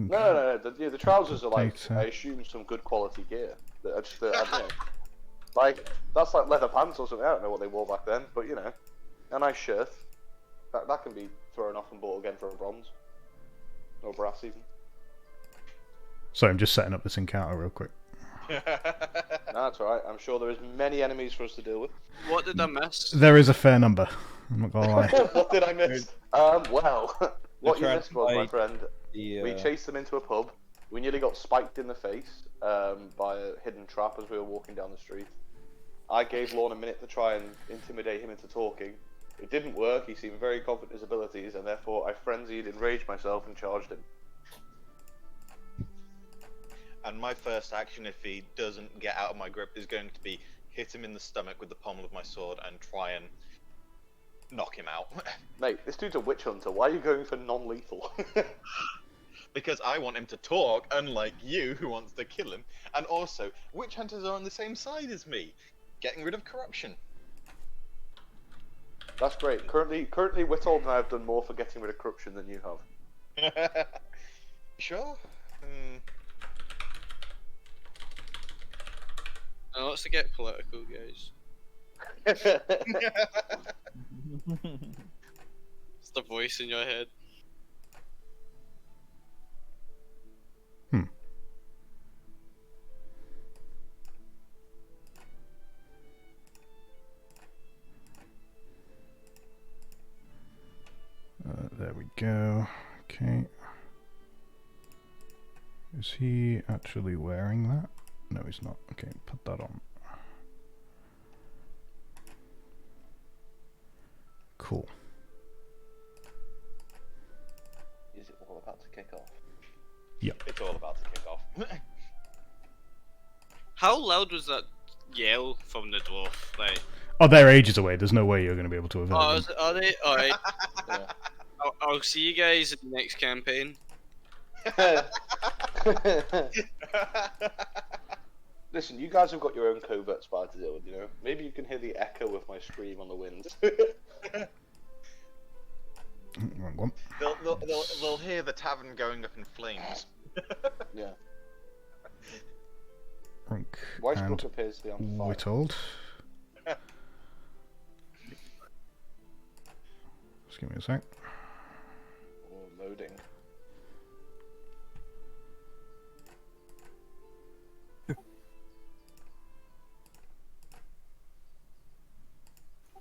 No. The trousers are like, Data. I assume, some good quality gear. That are just, I don't know. Like, that's like leather pants or something. I don't know what they wore back then, but you know, a nice shirt. That can be thrown off and bought again for a bronze. Or brass, even. Sorry, I'm just setting up this encounter real quick. No, that's alright. I'm sure there is many enemies for us to deal with. What did I miss? There is a fair number. I'm not gonna lie. What did I miss? Well, what you tried missed to was, my fight friend, The, we chased them into a pub. We nearly got spiked in the face by a hidden trap as we were walking down the street. I gave Lorne a minute to try and intimidate him into talking. It didn't work. He seemed very confident in his abilities, and therefore I frenzied, enraged myself, and charged him. And my first action, if he doesn't get out of my grip, is going to be hit him in the stomach with the pommel of my sword and try and knock him out. Mate, this dude's a witch hunter. Why are you going for non-lethal? Because I want him to talk, unlike you, who wants to kill him. And also, witch hunters are on the same side as me, getting rid of corruption. That's great. Currently, Witold and I have done more for getting rid of corruption than you have. Sure? Now let's get political, guys. It's the voice in your head. There we go. Okay. Is he actually wearing that? No, he's not. Okay, put that on. Cool. Is it all about to kick off? Yep. It's all about to kick off. How loud was that yell from the dwarf? Like, Oh, they're ages away. There's no way you're going to be able to avert oh, them. are they? Alright. Yeah. I'll see you guys in the next campaign. Listen, you guys have got your own covert spy to deal with, you know? Maybe you can hear the echo of my scream on the wind. Wrong one. They'll hear the tavern going up in flames. Yeah. Runk Weisbrook and appears to be on fire. Witold. Just give me a sec. Oh, loading.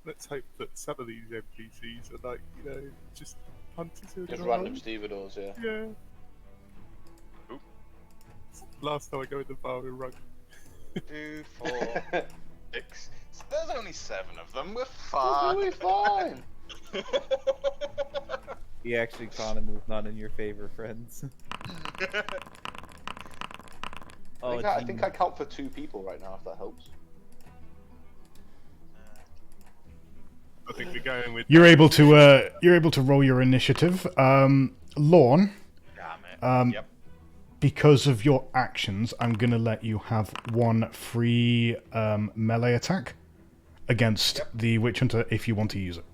Let's hope that some of these NPCs are like, you know, just punters who are Just gonna random roll. stevedores, yeah. Yeah. Oop. Last time I go in the bar with Rug. 2, 4, 6. There's only 7 of them. We're fine. We're fine. The actual economy is not in your favor, friends. I think I count for 2 people right now, if that helps. I think we're going with. You're able to roll your initiative. Lorne, Damn it. Yep. because of your actions, I'm going to let you have 1 free melee attack against the Witch Hunter if you want to use it.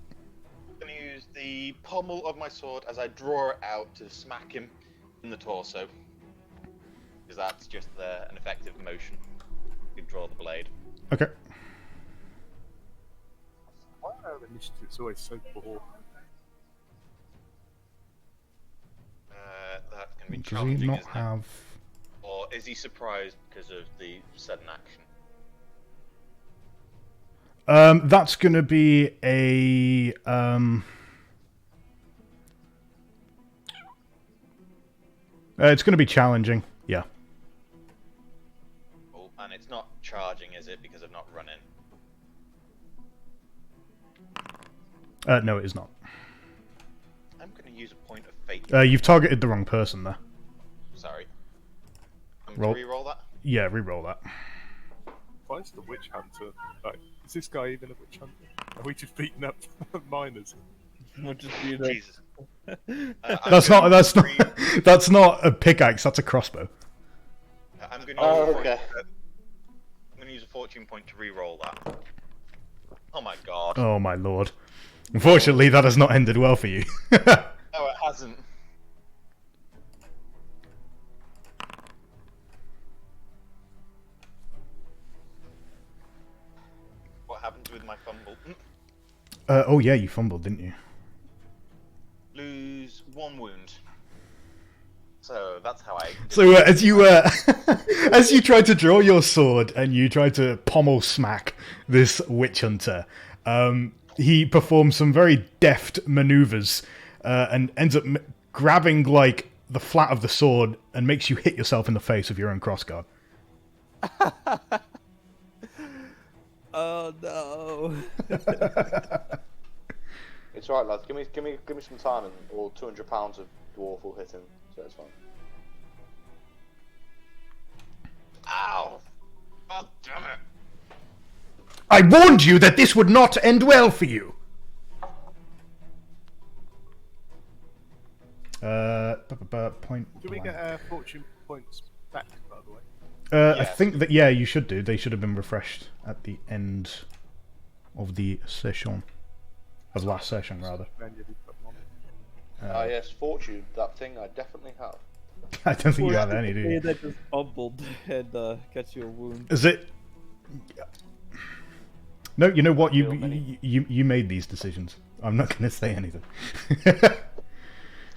I'm gonna use the pommel of my sword as I draw it out to smack him in the torso. Because that's just an effective motion. You draw the blade. Okay. Why are our initiatives always so poor? That can be Does he challenging, not isn't have... it? Or is he surprised because of the sudden action? That's going to be a... it's going to be challenging, yeah. Oh, and it's not charging, is it? Because I've not run in. No, it is not. I'm going to use a point of fate. You've targeted the wrong person there. Sorry. Roll. to re-roll that? Yeah, re-roll that. Why is the witch hunter? Like, is this guy even a witch hunter? Are we just beating up miners? We'll just be Jesus. That's not. That's not a pickaxe. That's a crossbow. I'm going to use Oh, a fortune- okay. I'm going to use a fortune point to re-roll that. Oh my god. Oh my lord. Unfortunately, that has not ended well for you. No, it hasn't. What happens with my fumble? Oh yeah, you fumbled, didn't you? Lose 1 wound. So that's how I. So as you as you try to draw your sword and you try to pommel smack this witch hunter, he performs some very deft maneuvers and ends up grabbing like the flat of the sword and makes you hit yourself in the face with your own crossguard. Oh no. It's alright, lads. Give me some time, and all 200 pounds of dwarf will hit him, so it's fine. Ow! God damn it! I warned you that this would not end well for you. Point. Do we get fortune points back, by the way? I Yes. think that yeah, you should do. They should have been refreshed at the end of the session, of last session rather. Manually put them on. Ah yes, fortune, that thing I definitely have. I don't think you have any, do you? That just fumbled and got you a wound. Is it? No, you know what? Feel many. You made these decisions. I'm not going to say anything.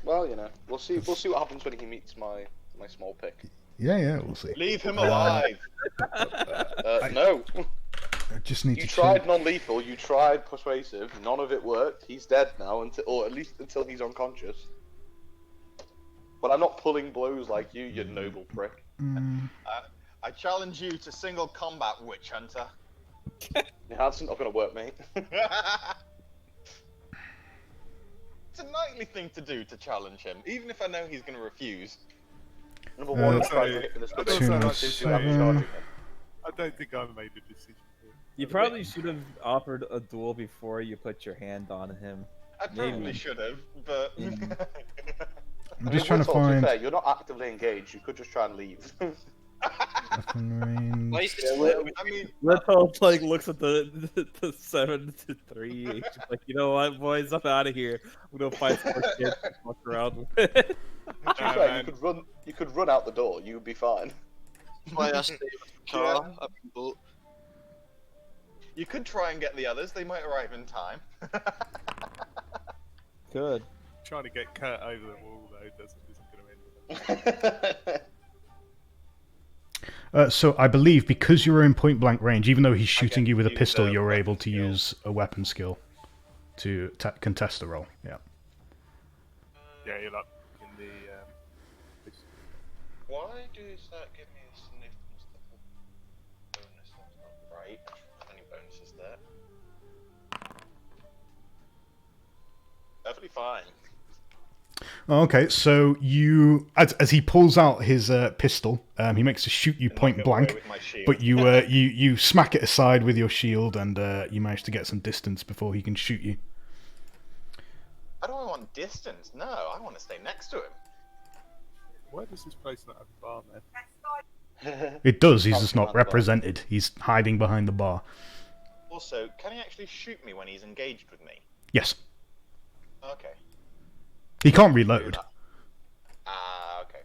Well, you know, we'll see what happens when he meets my small pick. yeah, we'll see. Leave him alive! No, I just need you to tried check. non-lethal, you tried persuasive, none of it worked. He's dead now, or at least until he's unconscious. But I'm not pulling blows like you noble prick. I challenge you to single combat, Witch Hunter. Yeah, that's not gonna work, mate. It's a knightly thing to do to challenge him, even if I know he's going to refuse. Number one, I'm so- trying to hit for the I stubborn. don't Number like two, to say- I'm charging him. I don't think I made a decision here. You probably should have offered a duel before you put your hand on him. I probably Maybe. should have, but. I'm just trying to find. Fair, you're not actively engaged. You could just try and leave. Weapon range. Why is this split? I mean, Little like looks at the 7 to 3. He's just like, you know what, boys, I'm out of here. I'm gonna find some more kids to fuck around with. To be fair, man. you could run out the door. You'd be fine. Why I stay with the car. I've been built. you could try and get the others, they might arrive in time. Good. Trying to get Kurt over the wall though isn't going to end well. So I believe because you were in point blank range, even though he's shooting you with a use pistol, the you're weapon able to skill. use a weapon skill to contest the roll. Yeah. Yeah, you're like in the. Why does that give me a significance bonus? That's not right. Any bonuses there? Perfectly fine. Okay, so you, as he pulls out his pistol, he makes to shoot you And point knock it away blank, with my shield. but you you smack it aside with your shield, and you manage to get some distance before he can shoot you. I don't want distance. No, I want to stay next to him. Why does this place not have a bar, man? It does. He's Can't just see not behind the bar. represented. He's hiding behind the bar. Also, can he actually shoot me when he's engaged with me? Yes, Okay. he can't reload. Ah, okay.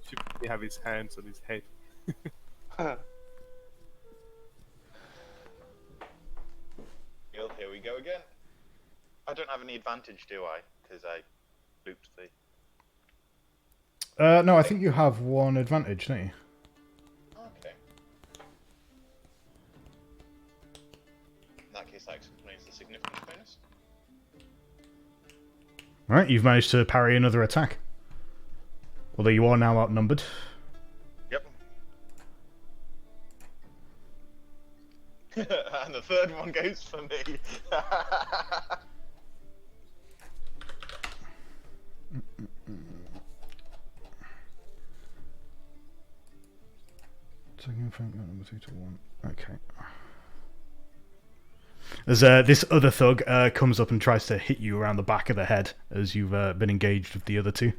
Should he have his hands on his head? Here we go again. I don't have any advantage, do I? Because I looped the. No, I think you have one advantage, don't you? Okay. In that case, that explains the significance bonus. All right, you've managed to parry another attack. Although you are now outnumbered. Yep. And the third one goes for me. Taking from number 3 to 1. Okay. As this other thug comes up and tries to hit you around the back of the head as you've been engaged with the other two.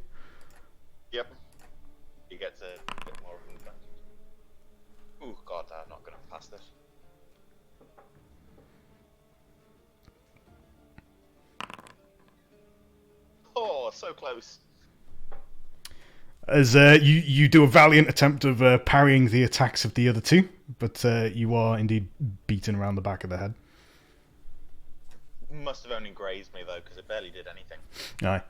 Yep. He gets a bit more of an advantage. Ooh, God, I'm not going to pass this. Oh, so close. As you do a valiant attempt of parrying the attacks of the other two, but you are indeed beaten around the back of the head. Must have only grazed me, though, because it barely did anything. Aye.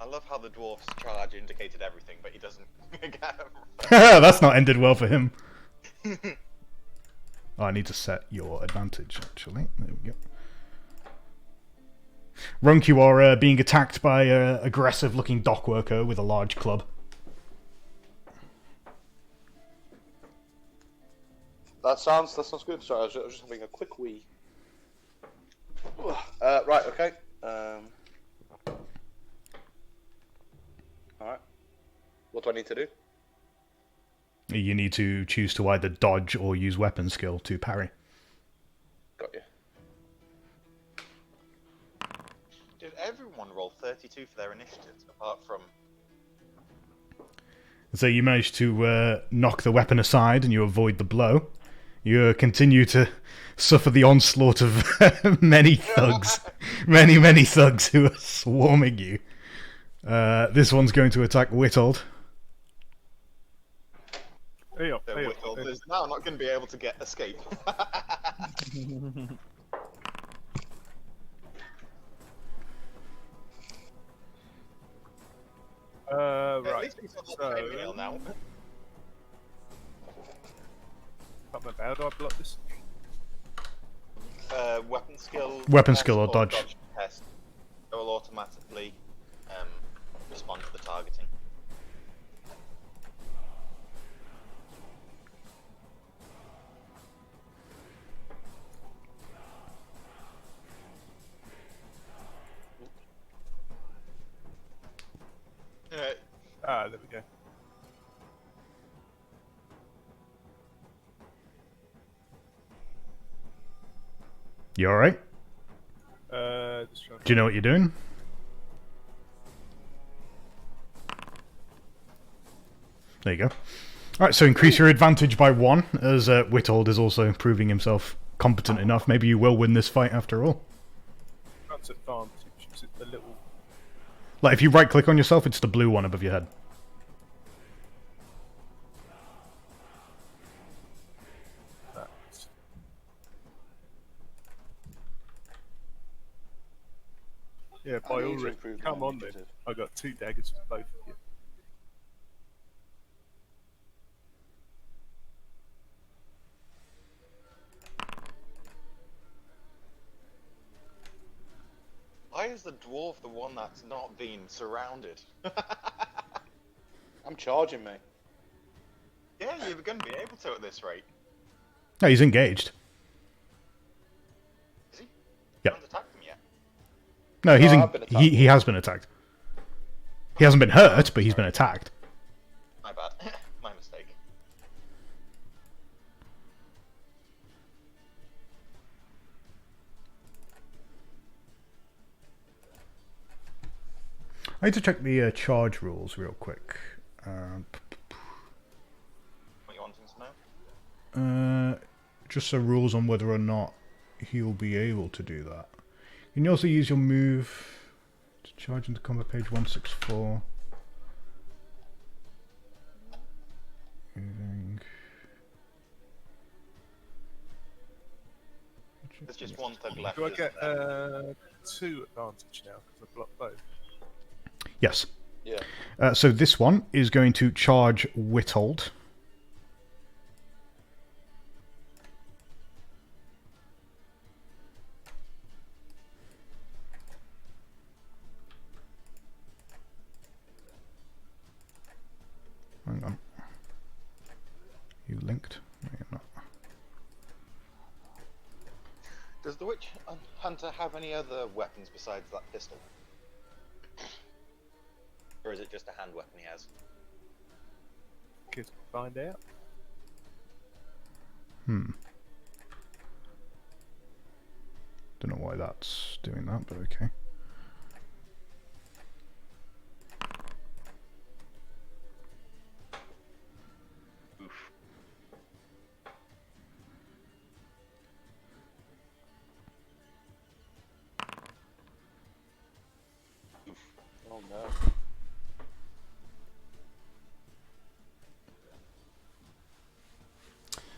I love how the dwarf's charge indicated everything, but he doesn't get them. That's not ended well for him. Oh, I need to set your advantage, actually. There we go. Runk, you are being attacked by an aggressive-looking dock worker with a large club. That sounds good. Sorry, I was just having a quick wee. Right, okay. Alright. What do I need to do? You need to choose to either dodge or use weapon skill to parry. Got you. Did everyone roll 32 for their initiatives, apart from... So you manage to knock the weapon aside and you avoid the blow. You continue to suffer the onslaught of many thugs. many thugs who are swarming you. This one's going to attack Whittled. Hey up, So hey up, Whittle hey up. is now not going to be able to get escape. At Right. least he's got the So, meal now. can't remember, how do I block this? Weapon skill. Weapon test skill or dodge. Test. It will automatically respond to the targeting. Ah, there we go. You alright? Just trying to Do you know what you're doing? There you go. Alright, so increase your advantage by 1, as Whittled is also proving himself competent enough. Maybe you will win this fight after all. That's advantage. Is it the little... Like, if you right-click on yourself, it's the blue one above your head. That's... Yeah, by I need all to re- improve come my on then. initiative. I got 2 daggers for both of you. Why is the dwarf the one that's not been surrounded? I'm charging, mate. Yeah, you're going to be able to at this rate. No, he's engaged. Is he? Yep. You haven't attacked him yet. No, he's I've been attacked. he has been attacked. He hasn't been hurt, but he's been attacked. My bad. My mistake. I need to check the charge rules real quick. What you wanting to know? Just some rules on whether or not he'll be able to do that. Can you also use your move to charge into combat page 164? Moving. There's just one thug left. Do I isn't get there? 2 advantage now because I blocked both? Yes. Yeah. So this one is going to charge Whittled. Hang on. You linked? No, you're not. Does the witch hunter have any other weapons besides that pistol? Or is it just a hand weapon he has? Could find out. Don't know why that's doing that, but okay. Oof. Oof. Oh no.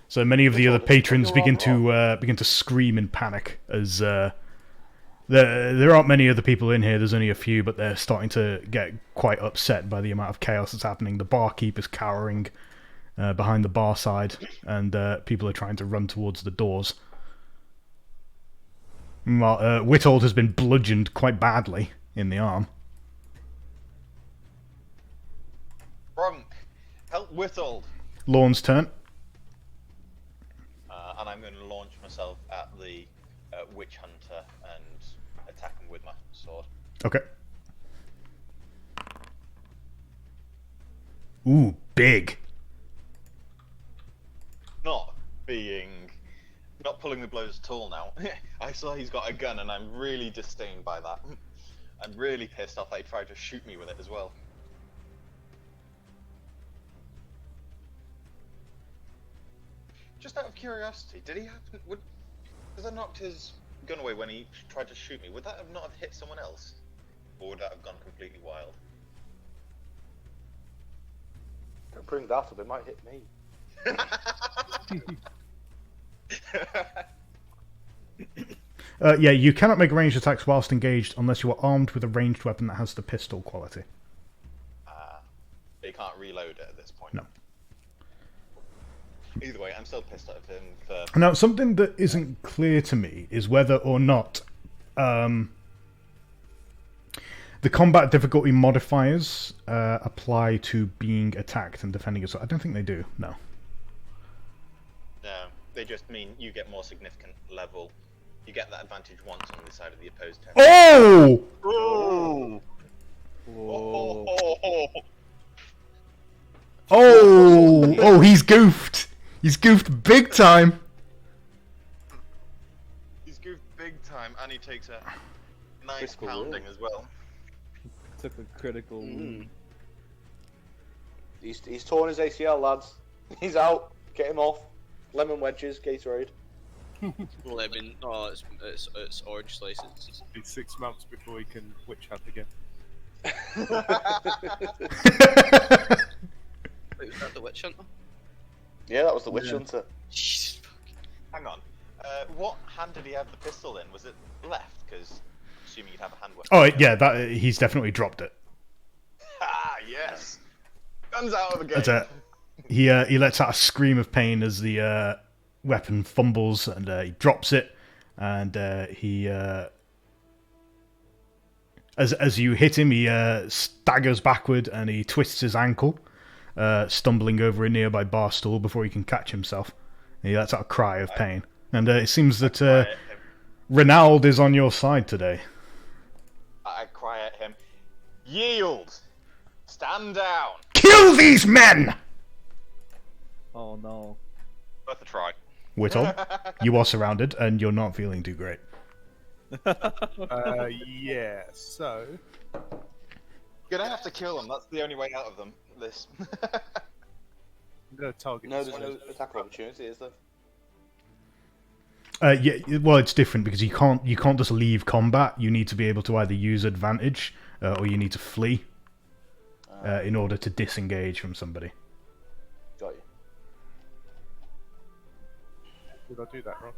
So many of the other patrons You're begin all to scream in panic as there aren't many other people in here. There's only a few, but they're starting to get quite upset by the amount of chaos that's happening. The barkeep is cowering behind the bar side, and people are trying to run towards the doors. Meanwhile, Witold has been bludgeoned quite badly in the arm. Brunk, help Witold! Lorne's turn. And I'm going to launch myself at the witch hunter and attack him with my sword. Okay. Ooh, big. Not pulling the blows at all now. I saw he's got a gun and I'm really disdained by that. I'm really pissed off that he tried to shoot me with it as well. Just out of curiosity, did he happen? Because I knocked his gun away when he tried to shoot me. Would that have not have hit someone else, or would that have gone completely wild? Don't bring that up, it might hit me. Yeah, you cannot make ranged attacks whilst engaged unless you are armed with a ranged weapon that has the pistol quality. But you can't reload it at this point. No. Either way, I'm still pissed at him for... Now, something that isn't clear to me is whether or not the combat difficulty modifiers apply to being attacked and defending yourself. I don't think they do, no. No, they just mean you get more significant level. You get that advantage once on the side of the opposed team. Oh! Oh! Whoa. Oh! Oh, he's goofed! He's goofed big time! He's goofed big time, and he takes a nice Critical pounding wound. as well. Took a critical wound. He's torn his ACL, lads. He's out. Get him off. Lemon wedges, Gatorade. Lemon. Oh, it's orange slices. It's 6 months before he can witch hunt again. Wait, was that the witch hunter? Yeah, that was the witch hunter. Jesus fuck. Hang on. What hand did he have the pistol in? Was it left? Because assuming you'd have a hand weapon. Oh, yeah, he's definitely dropped it. Ah, yes. Guns out of the game. That's it. He lets out a scream of pain as the weapon fumbles, and he drops it, and he as you hit him, he staggers backward and he twists his ankle, stumbling over a nearby bar stool before he can catch himself. And he lets out a cry of pain, and it seems that Renald is on your side today. I cry at him. Yield! Stand down! Kill these men! Oh no. Worth a try. Whittle, you are surrounded, and you're not feeling too great. Yeah, so... Gonna have to kill them. That's the only way out of them. This. I'm going to target No, this there's one. no attack opportunity, is there? Yeah, well, it's different because you can't just leave combat. You need to be able to either use advantage or you need to flee in order to disengage from somebody. Got you. Did I do that wrong?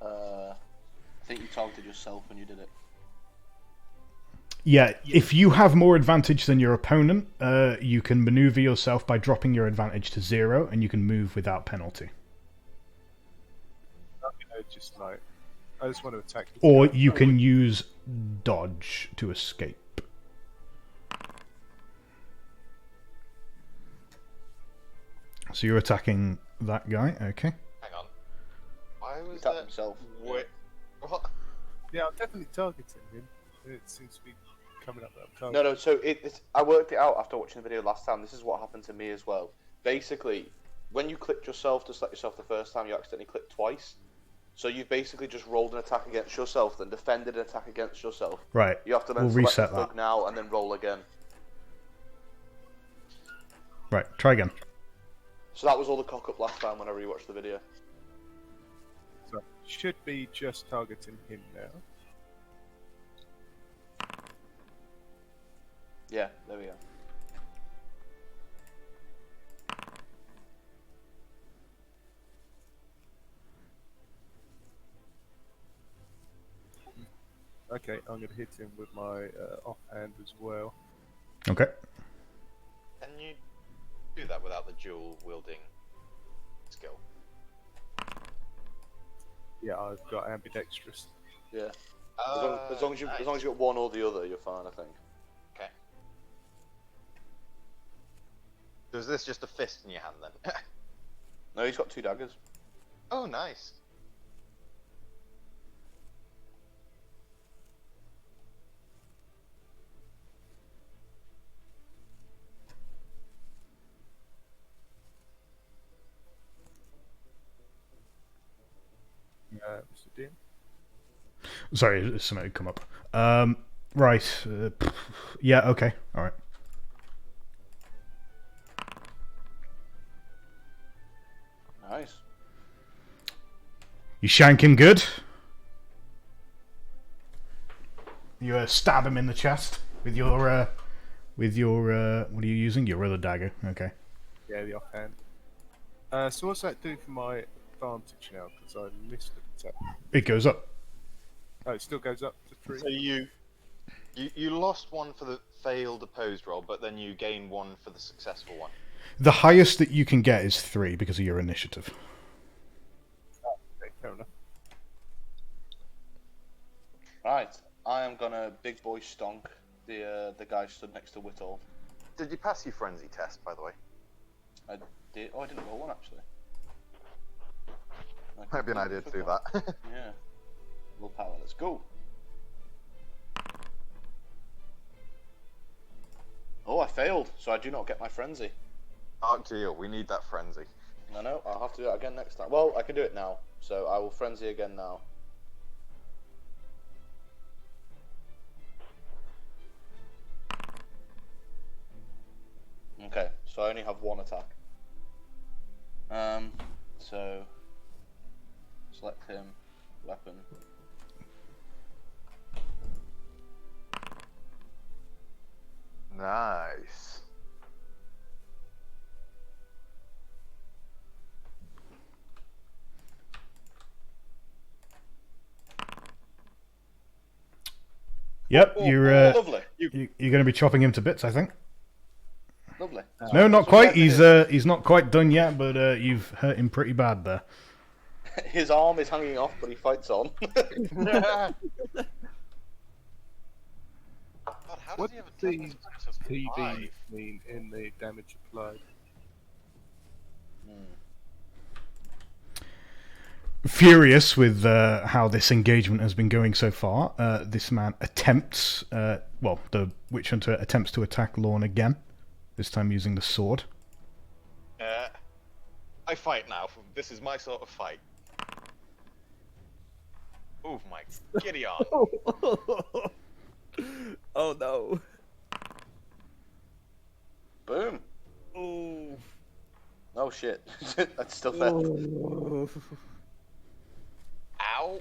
I think you targeted yourself when you did it. Yeah, if you have more advantage than your opponent, you can maneuver yourself by dropping your advantage to 0, and you can move without penalty. Just like... I just want to attack... this Or guy. you can use dodge to escape. So you're attacking that guy, okay? Hang on. Why was tapped that? himself. Wait, what? Yeah, I'm definitely targeting him. It seems to be coming up that I'm No, so I worked it out after watching the video last time. This is what happened to me as well. Basically, when you clicked yourself to select yourself the first time, you accidentally clicked twice. So you've basically just rolled an attack against yourself, then defended an attack against yourself. Right. You have to then We'll select reset the thug that. now and then roll again. Right. Try again. So that was all the cock up last time whenever you watched the video. So should be just targeting him now. Yeah, there we go. Okay, I'm going to hit him with my offhand as well. Okay. Can you do that without the dual wielding skill? Yeah, I've got ambidextrous. Yeah. As long as you got one or the other, you're fine, I think. Okay. So is this just a fist in your hand then? No, he's got 2 daggers. Oh, nice. Mr. Dean. Sorry, something had come up. Right. Yeah. Okay. All right. Nice. You shank him good. You stab him in the chest with your what are you using? Your other dagger. Okay. Yeah, the offhand. So what's that do for my advantage now? Because I missed the attack. It goes up. Oh, it still goes up to 3. So you lost 1 for the failed opposed roll, but then you gain 1 for the successful one. The highest that you can get is 3 because of your initiative. Okay, fair enough. Right, I am gonna big boy stonk the guy stood next to Whittle. Did you pass your frenzy test, by the way? I did. Oh, I didn't roll one actually. Might be an idea to do that. Yeah. Willpower. Let's go. Oh, I failed, so I do not get my frenzy. Arc Geo, we need that frenzy. No, I'll have to do that again next time. Well, I can do it now, so I will frenzy again now. Okay, so I only have 1 attack. So select him, weapon. Nice. Yep. Oh, lovely, You're going to be chopping him to bits, I think. lovely. No, not So quite. weapon He's not quite done yet, but you've hurt him pretty bad there. His arm is hanging off, but he fights on. God, how does What he have a does toughness of TD 5? mean in the damage applied? Furious with how this engagement has been going so far, this man attempts, the witch hunter attempts to attack Lorne again, this time using the sword. I fight now. This is my sort of fight. Move, Mike. Giddy on. Oh no. Boom. Oh. Oh shit. That's still fair. Ow.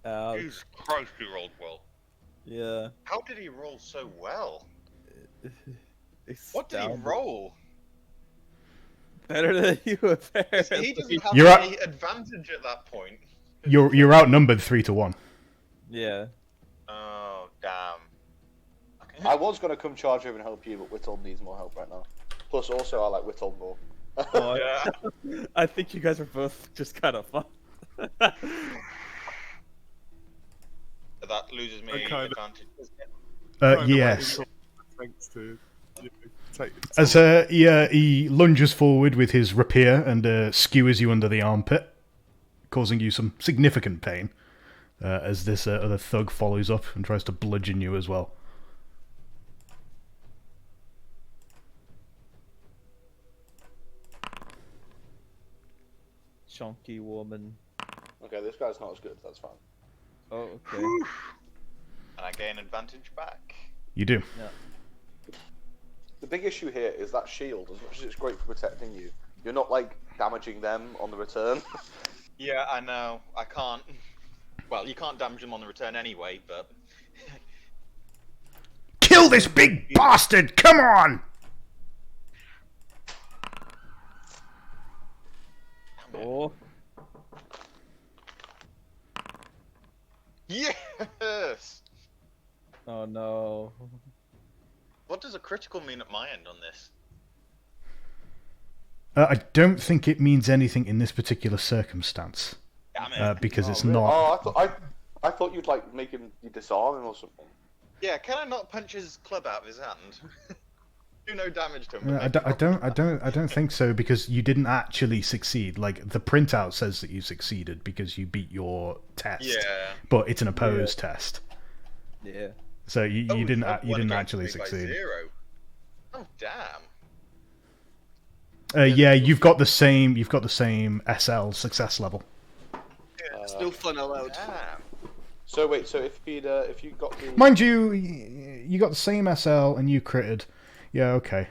Ouch. Jesus Christ, he rolled well. Yeah. How did he roll so well? It's What did he down. roll? Better than you, apparently. He doesn't have You're any advantage at that point. You're outnumbered 3-1. Yeah. Oh, damn. Okay. I was going to come charge over and help you, but Whittle needs more help right now. Plus, also, I like Whittle more. Oh, Yeah. I think you guys are both just kind of fun. That loses me Okay. advantage. Yes. Thanks to you take As he lunges forward with his rapier and skewers you under the armpit, causing you some significant pain as this other thug follows up and tries to bludgeon you as well. Chunky woman. Okay, this guy's not as good. That's fine. Oh, okay. And I gain advantage back. You do. Yeah. The big issue here is that shield. As much as it's great for protecting you, you're not like damaging them on the return. Yeah, I know. I can't. Well, you can't damage them on the return anyway, but. Kill this big bastard! Come on! Oh. Yes! Oh no. What does a critical mean at my end on this? I don't think it means anything in this particular circumstance. Damn it. Because it's really? not. Oh, I thought you'd like make him you disarm him or something. Yeah, can I not punch his club out of his hand? Do no damage to him. I don't think so, because you didn't actually succeed. Like, the printout says that you succeeded because you beat your test. Yeah. But it's an opposed test. Yeah. So you didn't actually By succeed. 0. Oh damn. Yeah, you've got the same SL success level. Yeah, still fun allowed. Damn. So wait, so if you got the Mind you, you got the same SL and you critted. Yeah, okay.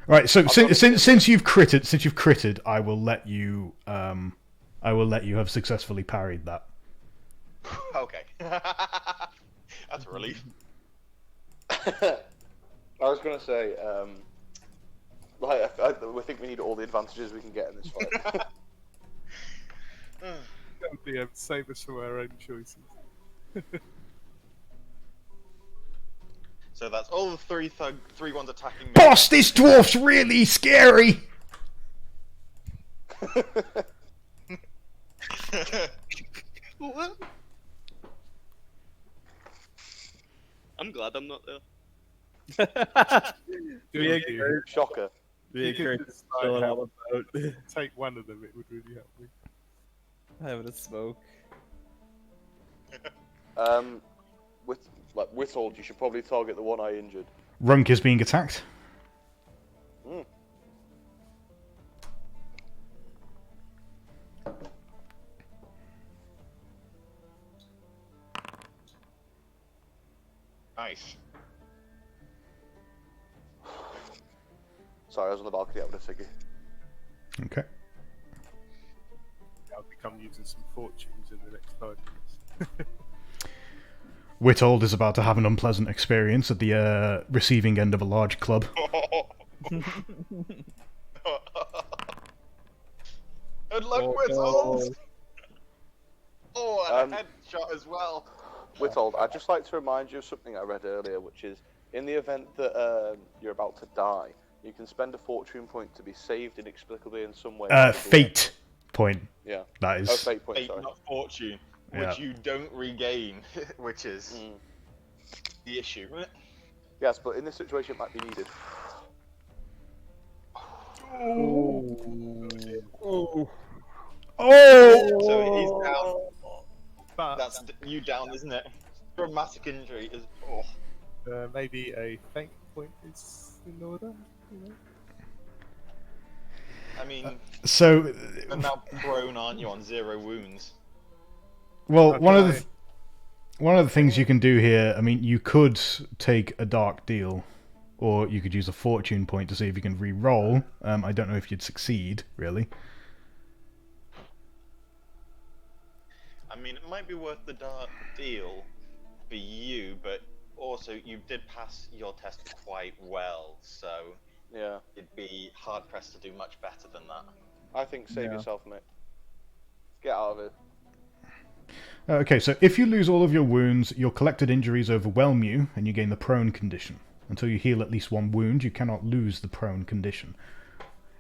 Right, so since you've critted, I will let you have successfully parried that. Okay. That's a relief. I was gonna say, I think we need all the advantages we can get in this fight. That'd be save us from our own choices. So that's all the three ones attacking me. Boss, this dwarf's really scary! What? I'm glad I'm not there. Me and you. Kurt, Shocker. me and You Kurt could just chilling decide on the boat, Take one of them, it would really help me. having a smoke. With Withold, you should probably target the one I injured. Runk is being attacked. Mm. Nice. Sorry, I was on the balcony having a ciggy. Okay. I'll become using some fortunes in the next 5 minutes. Witold is about to have an unpleasant experience at the receiving end of a large club. Good luck, Oh, Whistles! Oh, and Um, a headshot as well. Withold, I'd just like to remind you of something I read earlier, which is, in the event that you're about to die, you can spend a fortune point to be saved inexplicably in some way. Fate point. Yeah. That is. Oh, fate point, Fate, sorry. not fortune, Yeah. which you don't regain, which is the issue. Yes, but in this situation it might be needed. Oh! So he's down. But That's you down, isn't it? Dramatic injury is. Oh. maybe a fate point is in order. You know? I mean, So, you're now prone, aren't you, on 0 wounds? well, Okay. one of the things you can do here, I mean, you could take a dark deal, or you could use a fortune point to see if you can re-roll. I don't know if you'd succeed, really. I mean, it might be worth the dark deal for you, but also you did pass your test quite well, so Yeah. it'd be hard pressed to do much better than that. I think save Yeah. yourself, mate. Get out of it. Okay, so if you lose all of your wounds, your collected injuries overwhelm you, and you gain the prone condition. Until you heal at least one wound, you cannot lose the prone condition.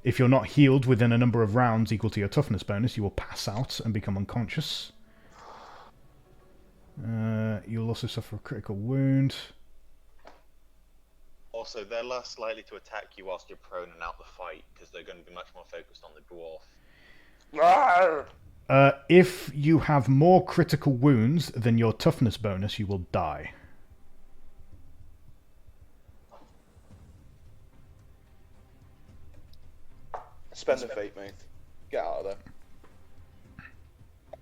If you're not healed within a number of rounds equal to your toughness bonus, you will pass out and become unconscious. You'll also suffer a critical wound. Also, they're less likely to attack you whilst you're prone and out the fight, because they're going to be much more focused on the dwarf. If you have more critical wounds than your toughness bonus, you will die. Spend a fate, mate. Get out of there.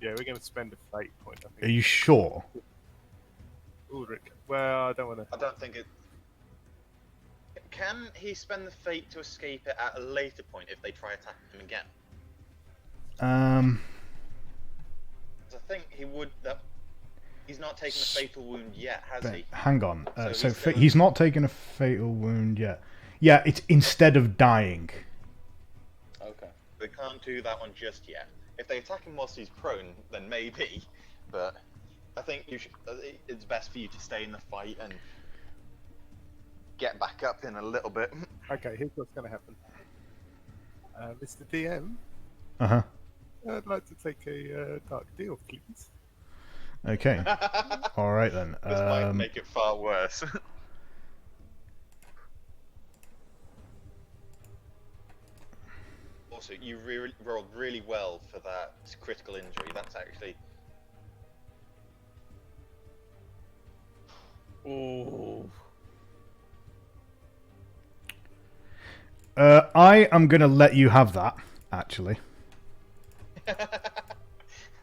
Yeah, we're going to spend a fate point, I Are think. you sure? Ulrich. Well, I don't want to. I don't think it. Can he spend the fate to escape it at a later point if they try attacking him again? 'Cause I think he would. He's not taken a fatal wound yet, has he? Hang on. So So he's still- he's not taken a fatal wound yet. Yeah, it's instead of dying. Okay. They can't do that one just yet. If they attack him whilst he's prone, then maybe. But I think you should. It's best for you to stay in the fight and get back up in a little bit. Okay, here's what's going to happen. Mr. DM, Uh-huh. I'd like to take a dark deal, please. Okay. All right then. This might make it far worse. Also, you rolled really well for that critical injury. That's actually. Oh. I am going to let you have that, actually.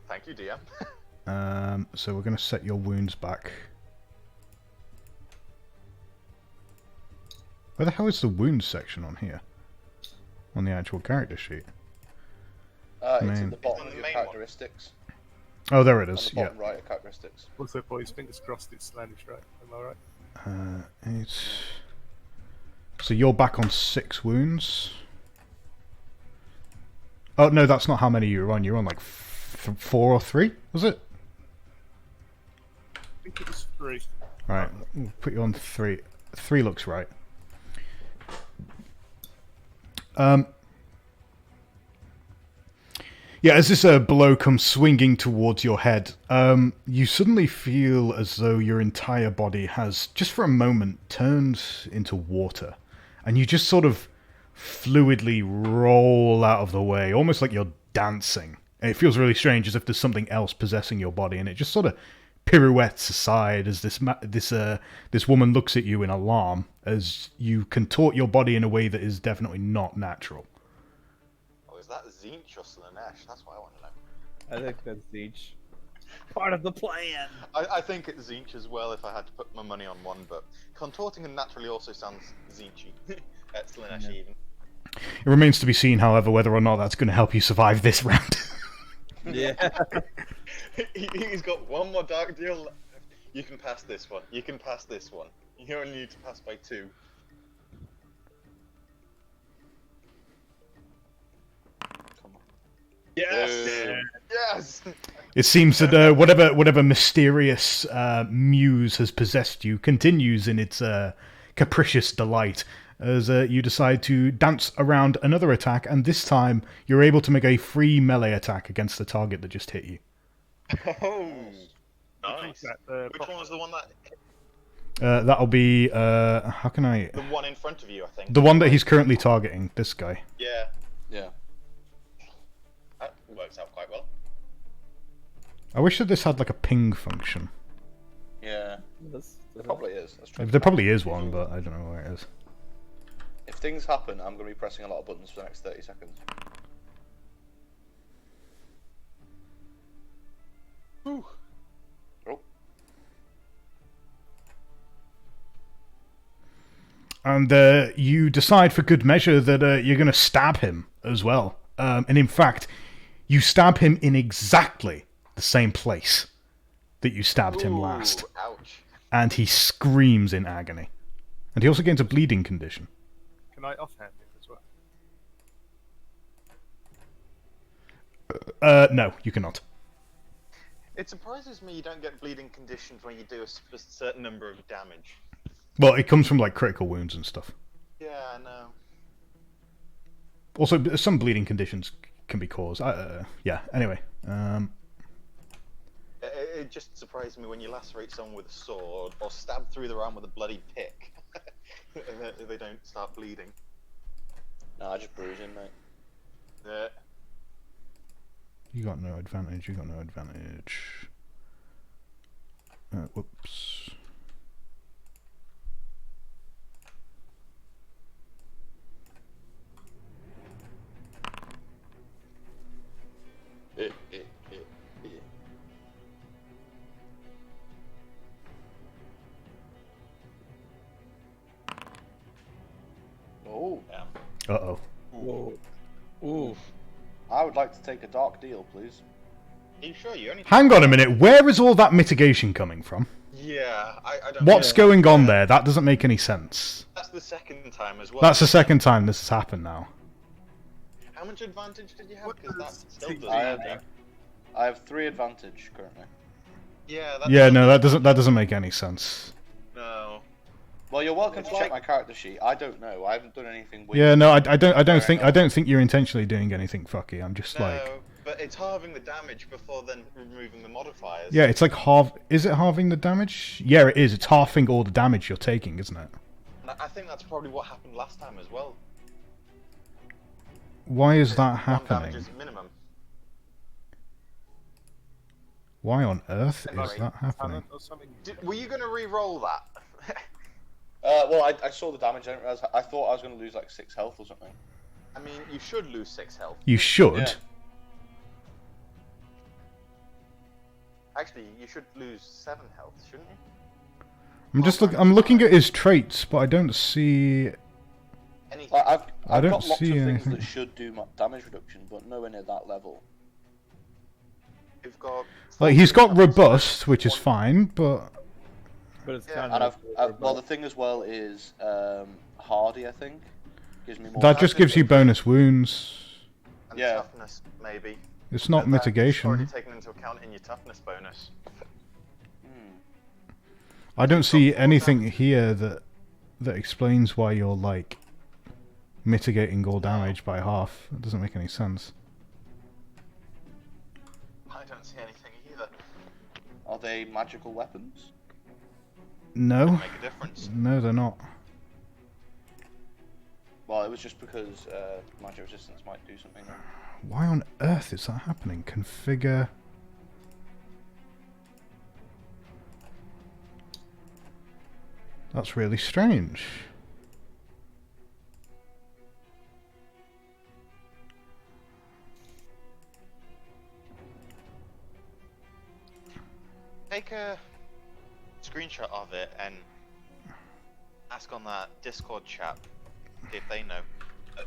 Thank you, DM. So we're going to set your wounds back. Where the hell is the wounds section on here? On the actual character sheet. It's Main. at the bottom It's on of the your main one. characteristics. Oh, there it On is. the Yeah. bottom right of characteristics. Also, boys, fingers crossed it's Spanish, right? Am I right? It's... So you're back on 6 wounds. Oh no, that's not how many you're on. You're on like 4 or 3, was it? I think it was 3. Right, we'll put you on 3. 3 looks right. Yeah, as this blow comes swinging towards your head, you suddenly feel as though your entire body has, just for a moment, turned into water. And you just sort of fluidly roll out of the way, almost like you're dancing. And it feels really strange, as if there's something else possessing your body, and it just sort of pirouettes aside as this woman looks at you in alarm, as you contort your body in a way that is definitely not natural. Oh, is that Zinch or Slanesh? That's what I want to know. I think that's each part of the plan. I think it's Zinch as well if I had to put my money on one, but contorting him naturally also sounds Zinchy. Slanesh even. It remains to be seen, however, whether or not that's going to help you survive this round. Yeah. He's got one more dark deal left. You can pass this one. You can pass this one. You only need to pass by 2. Come on. Yes! Yes! It seems that whatever mysterious muse has possessed you continues in its capricious delight as you decide to dance around another attack, and this time you're able to make a free melee attack against the target that just hit you. Oh! Nice. That, Which one was the one that... That'll be... how can I... The one in front of you, I think. The one that he's currently targeting, this guy. Yeah. Yeah. That works out quite well. I wish that this had like a ping function. Yeah. There probably is. Let's try. There probably is one, but I don't know where it is. If things happen, I'm going to be pressing a lot of buttons for the next 30 seconds. Whew. Oh. And you decide for good measure that you're going to stab him as well. And in fact, you stab him in exactly the same place that you stabbed him last. Ouch. And he screams in agony. And he also gains a bleeding condition. Can I offhand him as well? No, you cannot. It surprises me you don't get bleeding conditions when you do a certain number of damage. Well, it comes from like critical wounds and stuff. Yeah, I know. Also, some bleeding conditions can be caused. Yeah, anyway. It just surprised me when you lacerate someone with a sword or stab through the arm with a bloody pick. they don't start bleeding. Nah, just bruising, mate. You got no advantage. You got no advantage. Whoops. Oh, Uh-oh. Whoa. Ooh. I would like to take a dark deal, please. Are you sure? You only. Hang on a minute. Where is all that mitigation coming from? Yeah, I don't. What's know. going on there? That doesn't make any sense. That's the second time as well. That's the second time this has happened now. How much advantage did you have? What Because that does still doesn't. I have 3 advantage currently. Yeah. That Yeah, no, that doesn't make any sense. No. Well, you're welcome to check my character sheet. I don't know. I haven't done anything weird. Yeah, no, I don't think you're intentionally doing anything fucky. I'm just No, like, but it's halving the damage before then removing the modifiers. yeah, it's like half. Is it halving the damage? Yeah, it is. It's halving all the damage you're taking, isn't it? And I think that's probably what happened last time as well. Why is that 1 happening? damage is minimum. Why on earth is Like, that happening? Talent or something. Were you going to re-roll that? Well, I saw the damage. I didn't realize. I thought I was going to lose like 6 health or something. I mean, you should lose 6 health. You should. Yeah. Actually, you should lose 7 health, shouldn't you? I'm looking at his traits, but I don't see. Anything. I've I don't got lots see of things anything. that should do damage reduction, but nowhere near that level. You've got. Like he's got 14 robust, which is fine, but But it's Yeah, kind And of. well, the thing as well is hardy. I think gives me more. that just gives you bonus wounds. And Yeah. toughness, maybe. It's not And that's already mitigation. taken into account in your toughness bonus. I don't see anything here that explains why you're like mitigating all damage by half. It doesn't make any sense. I don't see anything either. Are they magical weapons? No, Make a difference. no, they're not. Well, it was just because magic resistance might do something. Why on earth is that happening? Configure. That's really strange. Take a screenshot of it and ask on that Discord chat if they know.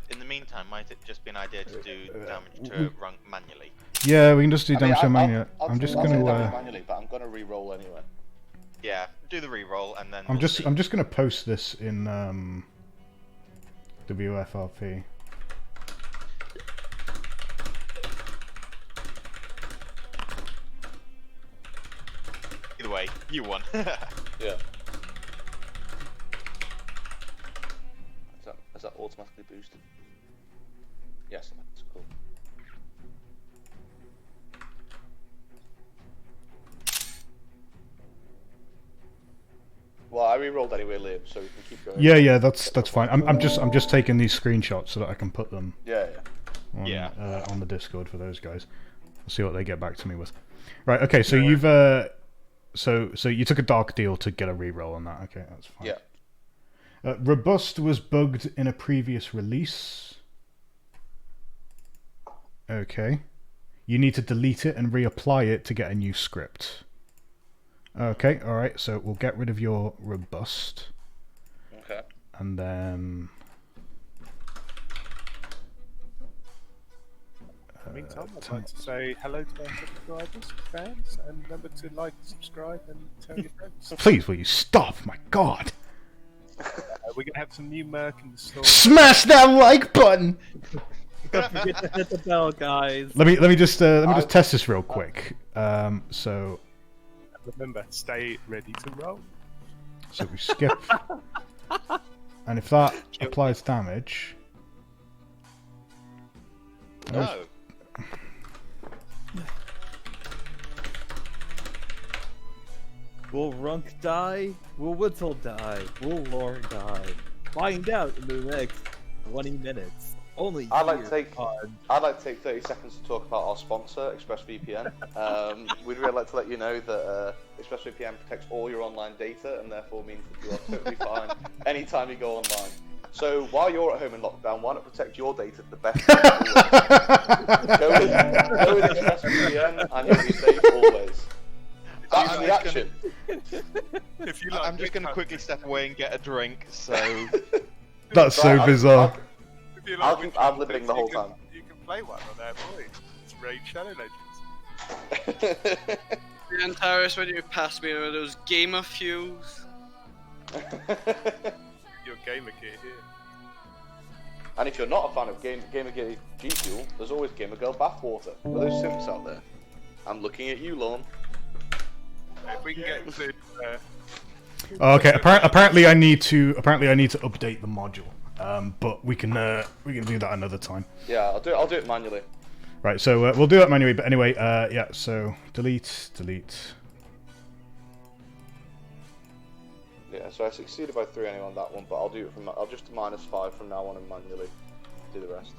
In the meantime, might it just be an idea to do damage to rank manually? Yeah, we can just do damage to I'll- manual. I'll I'm do- just I'll do gonna. damage manually, but I'm gonna re-roll anyway. Yeah, do the reroll and then. I'm we'll just. see. I'm just gonna post this in WFRP. Either way, you won. Yeah. Is that automatically boosted? Yes, that's cool. Well, I re-rolled anyway, Liam, so we can keep going. Yeah, that's fine. I'm just taking these screenshots so that I can put them Yeah. on, Yeah. on the Discord for those guys. We'll see what they get back to me with. Right. Okay. So you've so you took a dark deal to get a reroll on that. Okay, that's fine. Yeah. Robust was bugged in a previous release. Okay. You need to delete it and reapply it to get a new script. Okay, alright, so we'll get rid of your robust. Okay. And then... In the meantime, I'd like to say hello to our subscribers, fans, and remember to like, subscribe, and tell your friends. Please, will you stop? My God! We're gonna have some new merc in the store. Smash that like button! Don't forget to hit the bell, guys. Let me just test this real quick. So Remember, stay ready to roll. we skip, and if that applies damage, No. Will Runk die? Will Whittle die? Will Lauren die? Find out in the next 20 minutes. Only I'd like to here take on- I'd like to take 30 seconds to talk about our sponsor, ExpressVPN. We'd really like to let you know that ExpressVPN protects all your online data and therefore means that you are totally fine anytime you go online. So while you're at home in lockdown, why not protect your data the best possible way? Go with ExpressVPN and you'll be safe always. That's the action. If you like, I'm just going to quickly step away and get a drink, so... That's so Right, bizarre. if you I'll like keep Witch ad-libbing Hunters, the whole you can- time. You can play one on our boy. It's Raid Shadow Legends. Antares, when you passed me one of those gamer fuels. Your gamer gear here. And if you're not a fan of Gamergate G Fuel, there's always Gamer Girl bathwater for those simps out there. I'm looking at you, Lorne. If we can get to Okay, apparently I need to update the module. But we can do that another time. Yeah, I'll do it manually. Right, so we'll do that manually. But anyway, yeah. So delete. Yeah, so I succeeded by 3 anyway on that one, but I'll do it from I'll just -5 from now on and manually do the rest.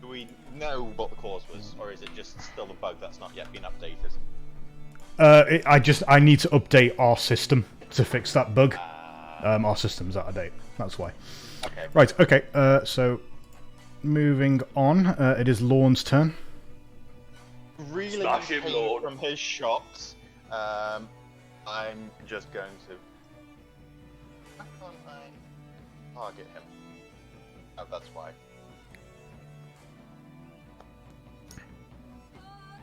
Do we know what the cause was, or is it just still a bug that's not yet been updated? I need to update our system to fix that bug. Our system's out of date. That's why. Okay. Right. Okay. So moving on, it is Lorne's turn. Reeling Smash in him, pain Lord. from his shots, I'm just going to... Why can't I target him? Oh, that's why.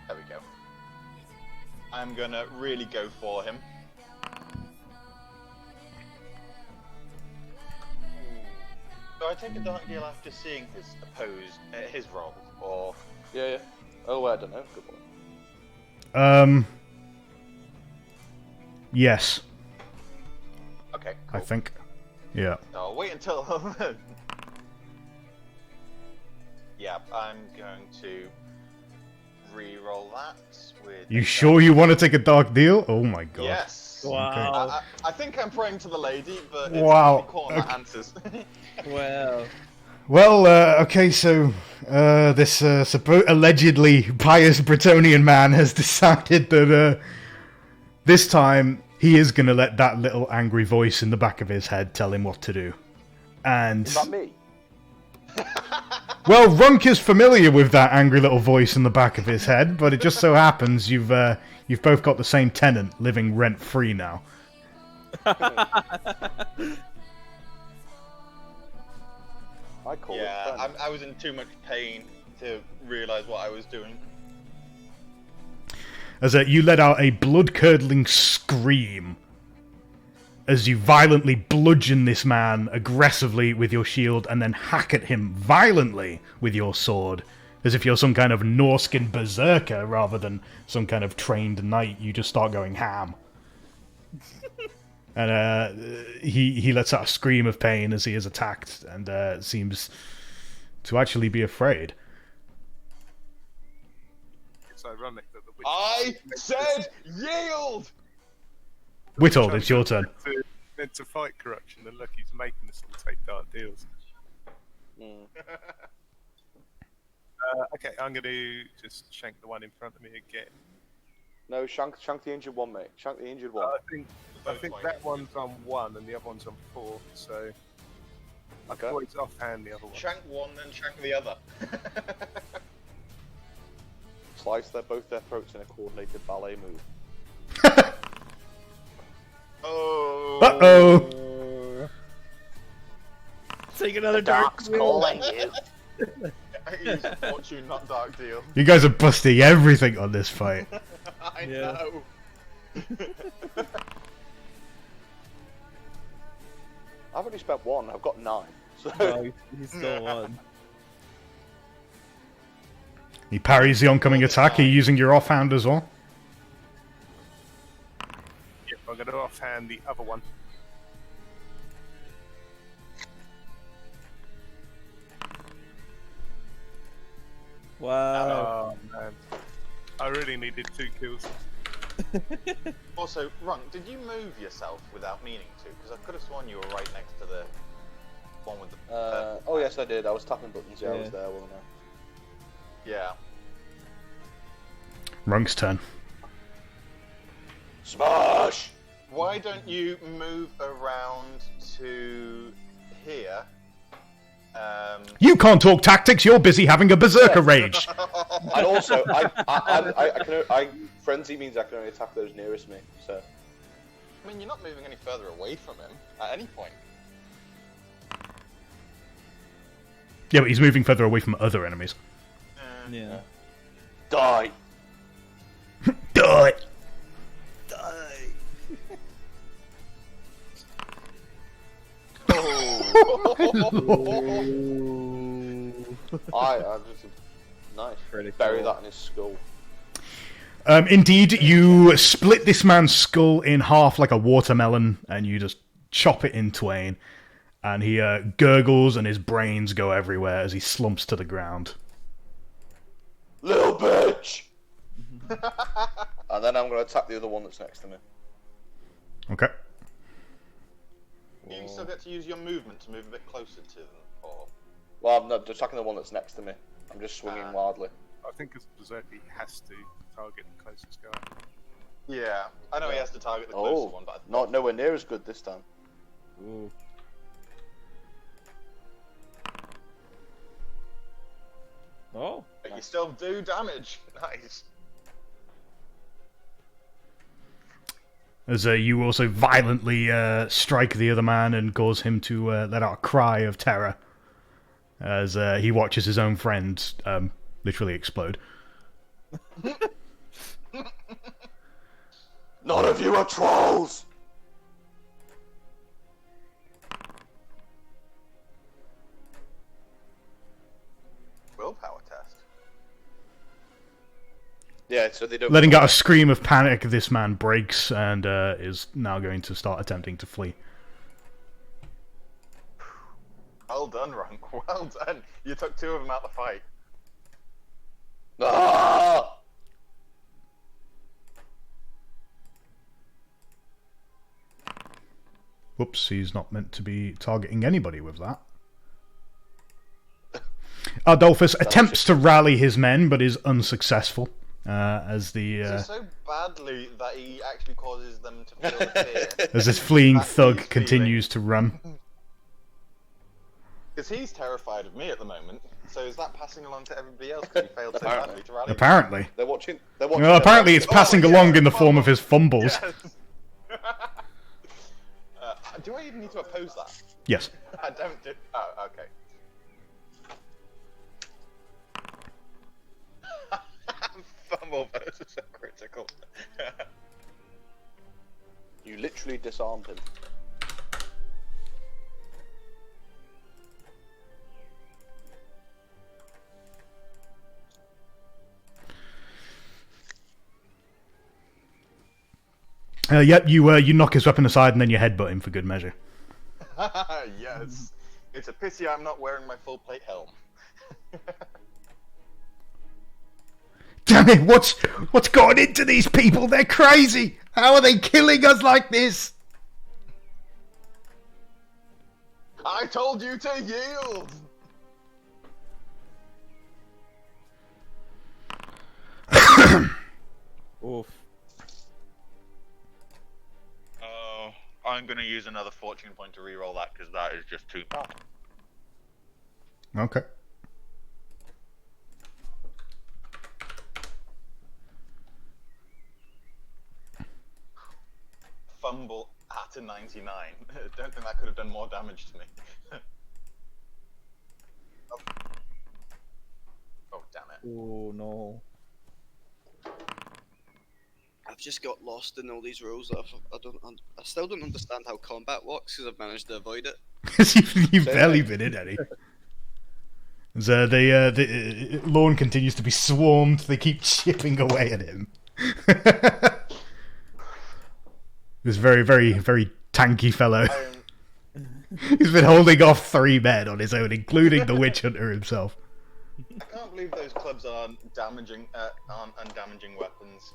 There we go. I'm gonna really go for him. So I take a dark deal after seeing his his roll, or... Yeah. Oh, I don't know. Good one. Yes, Okay, I cool. think. Yeah. I'll wait until... Yeah, I'm going to re-roll that with... You sure you want to take a dark deal? Oh my god. Yes! Wow. I think I'm praying to the lady, but it's Wow. the corn that answers. Well, Well, okay, so this allegedly pious Bretonian man has decided that this time he is going to let that little angry voice in the back of his head tell him what to do. And, Is that me? well, Runk is familiar with that angry little voice in the back of his head, but it just so happens you've both got the same tenant living rent-free now. I call Yeah, it fun. I was in too much pain to realise what I was doing. As you let out a blood-curdling scream as you violently bludgeon this man aggressively with your shield and then hack at him violently with your sword, as if you're some kind of Norskin berserker rather than some kind of trained knight. You just start going ham. And he lets out a scream of pain as he is attacked and seems to actually be afraid. it's ironic that the witch. I said yield! Witold, it's your turn. Meant to fight corruption, and look, he's making us all take dark deals. Mm. Okay, I'm going to just shank the one in front of me again. No, shank the injured one, mate. Shank the injured one. I think that one's on 1 and the other one's on 4, so I Okay. can always offhand the other one. Shank one, then shank the other. Slice both their throats in a coordinated ballet move. Oh. Uh-oh! take another dark deal. Use fortune, not dark deal. You guys are busting everything on this fight. I Yeah. know. I've only spent 1. I've got 9. So No, he's still on. He parries the oncoming attack. Are you using your offhand as well? Yep, I'm going to offhand the other one. Wow. Oh man, I really needed 2 kills. Also, Runk, did you move yourself without meaning to? Because I could have sworn you were right next to the One with the. Oh yes, I did. I was tapping buttons. Yeah, I Yeah. was there, wasn't I? Yeah. Runk's turn. Smash! Why don't you move around to here? You can't talk tactics. You're busy having a berserker rage. And also, frenzy means I can only attack those nearest me. So. I mean, you're not moving any further away from him at any point. Yeah, but he's moving further away from other enemies. Yeah. Die! Die. I'm just nice. Pretty Bury cool. that in his skull. Indeed, you split this man's skull in half like a watermelon, and you just chop it in twain. And he gurgles, and his brains go everywhere as he slumps to the ground. Little bitch! And then I'm going to attack the other one that's next to me. Okay. You still get to use your movement to move a bit closer to them, or... Well, I'm not attacking the one that's next to me. I'm just swinging wildly. I think as Berserker, he has to target the closest guy. Yeah, I know he has to target the closer one, but Not nowhere near as good this time. Ooh. Oh. but you still do damage. Nice. As you also violently strike the other man and cause him to let out a cry of terror. As he watches his own friend literally explode. None of you are trolls! Willpower test. Yeah, so they don't... Letting out a scream of panic, this man breaks and is now going to start attempting to flee. Well done, Rank. Well done. You took two of them out the fight. Ah! Whoops, he's not meant to be targeting anybody with that. Ardolphus attempts to rally his men, but is unsuccessful. As the So badly that he actually causes them to feel fear. as this fleeing That thug he's continues to run. Because he's terrified of me at the moment. So is that passing along to everybody else because he failed so badly to rally? Apparently. They're watching... Well, apparently it's passing Oh, yeah, along in the the form of his fumbles. Yes. Do I even need to oppose that? Yes. I don't do... Oh, okay. Fumble versus a critical. You literally disarmed him. Yep, you knock his weapon aside and then you headbutt him for good measure. Yes. It's a pity I'm not wearing my full plate helm. Damn it, what's gone into these people? They're crazy! How are they killing us like this? I told you to yield! Oof. Oh, I'm gonna use another fortune point to reroll that because that is just too bad. Okay. Fumble at a 99. Don't think that could have done more damage to me. Oh, damn it. Oh no. I've just got lost in all these rules. I still don't understand how combat works because I've managed to avoid it. You've barely been in any. So Lorne continues to be swarmed. They keep chipping away at him. This very, very, very tanky fellow. He's been holding off 3 men on his own, including the witch hunter himself. I can't believe those clubs aren't undamaging weapons.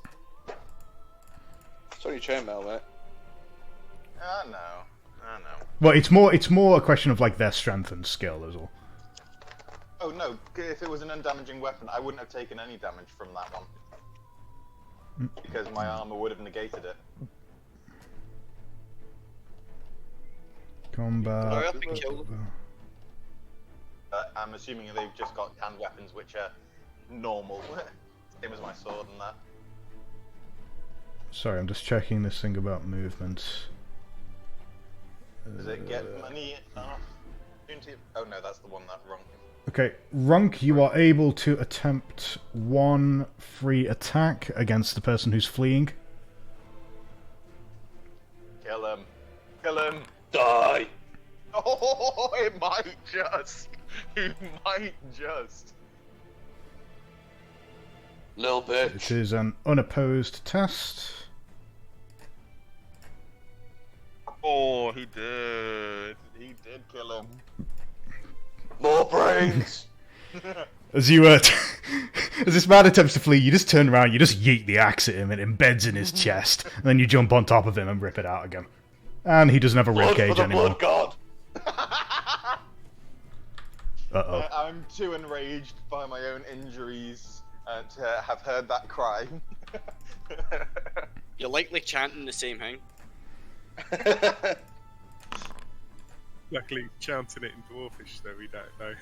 It's only chainmail, mate. Ah, no. I know. Well, it's more a question of like their strength and skill as well. Oh no, if it was an undamaging weapon, I wouldn't have taken any damage from that one. Because my armor would have negated it. Combat. Hurry up and kill them. I'm assuming they've just got hand weapons which are normal. Same as my sword and that. Sorry, I'm just checking this thing about movement. Does it get money opportunity? Oh no, that's the one that wrong. Okay, Runk, you are able to attempt one free attack against the person who's fleeing. Kill him. Kill him. Die! Oh, it might just. He might just. Little It bitch. is an unopposed test. Oh, he did. He did kill him. More brains! As you as this man attempts to flee, you just turn around, you just yeet the axe at him, and it embeds in his chest, and then you jump on top of him and rip it out again. And he doesn't have a Blood for ribcage the anymore. blood god! Uh-oh. I'm too enraged by my own injuries to have heard that cry. You're likely chanting the same thing. Luckily, chanting it in Dwarfish, though, we don't know.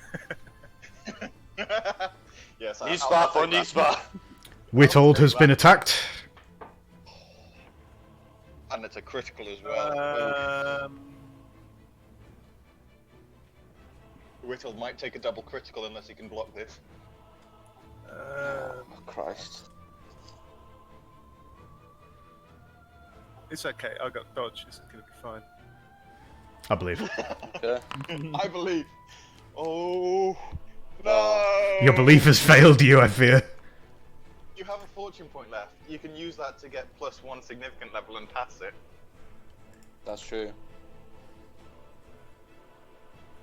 Yes, New spot for new spot. Witold has been attacked. And it's a critical as well. Whittle might take a double critical unless he can block this. Oh, Christ. It's okay, I got dodge, it's gonna be fine. I believe. Okay. I believe. Oh no! Your belief has failed you, I fear. You have a fortune point left. You can use that to get +1 significant level and pass it. That's true.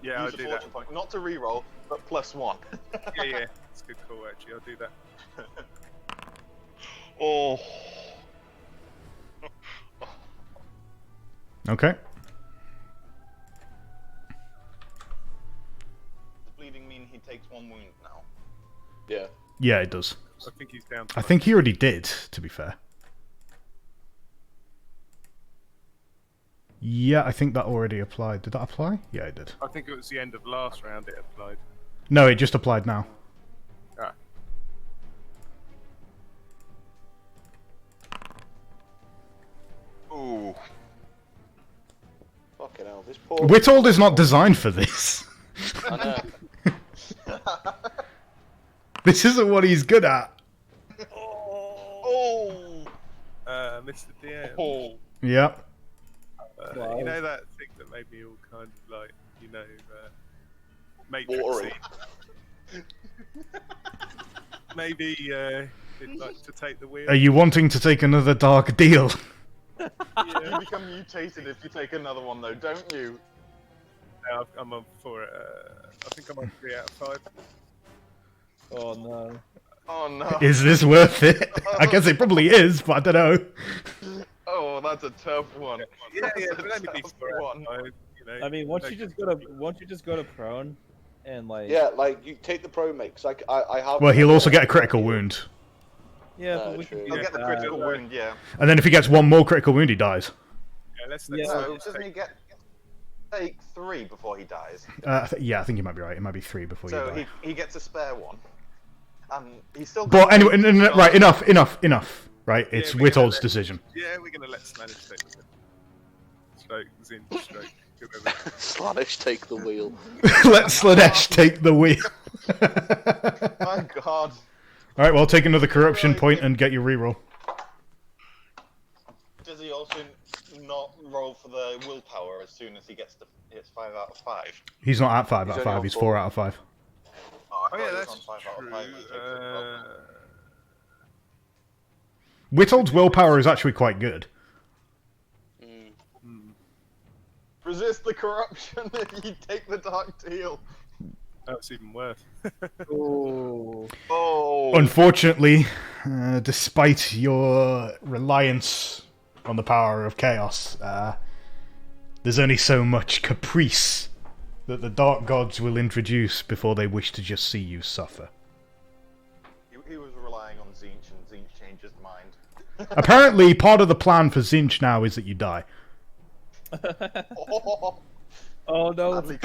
Yeah, I'll Use a do that. fortune point, not to reroll, but +1. Yeah, it's a good call actually, I'll do that. Oh. Okay. Does bleeding mean he takes 1 wound now? Yeah. Yeah, it does. I think he's down to I think he already did, to be fair. Yeah, I think that already applied. Did that apply? Yeah, it did. I think it was the end of last round it applied. No, it just applied now. Ah. Ooh. Fucking hell, this poor... Witold is not designed for this. I know. This isn't what he's good at. Oh. Mr. DM. Oh. Yep. Wow. You know that thing that made me all kind of like, you know, Watery. Matrixy? Maybe he'd like to take the wheel. Are you wanting to take another dark deal? You become mutated if you take another one, though, don't you? No, I'm on for it. I think I'm on 3 out of 5. Oh no. Oh no. Is this worth it? I guess it probably is, but I don't know. Oh, that's a tough one. Yeah, That's but a only be tough 4 out one. of 5, you know. I mean, once you just go to prone, and like Yeah, like, you take the pro mix. I have... Well, he'll also get a critical wound. yeah, No, but we true. can He'll do get the that. critical wound, yeah. And then if he gets one more critical wound, he dies. Yeah, let's Yeah. So, just doesn't he take- take 3 before he dies? Yeah, I think you might be right. It might be 3 before you So die. he gets a spare one. And he's still But got anyway, no, right, enough. Right, it's we're gonna Witold's let- decision. Yeah, we're gonna let Slanish take the wheel. Stroke, Zin, stroke. whoever. Slanish take the wheel. Let Slanesh take the wheel. My god. Alright, well, take another corruption point and get your reroll. Does he also not roll for the willpower as soon as he gets 5 out of 5? He's not at 5 out of He's only 5, on he's 4. 4 out of 5. Oh, I Oh thought yeah, he was that's on 5 out of true. 5 when he takes it. Witold's willpower is actually quite good. Resist the corruption if you take the dark deal. That's even worse. Ooh. Oh. Unfortunately, despite your reliance on the power of chaos, There's only so much caprice that the dark gods will introduce before they wish to just see you suffer. He was relying on Zinch, and Zinch changed his mind. Apparently, part of the plan for Zinch now is that you die. Oh no! Badly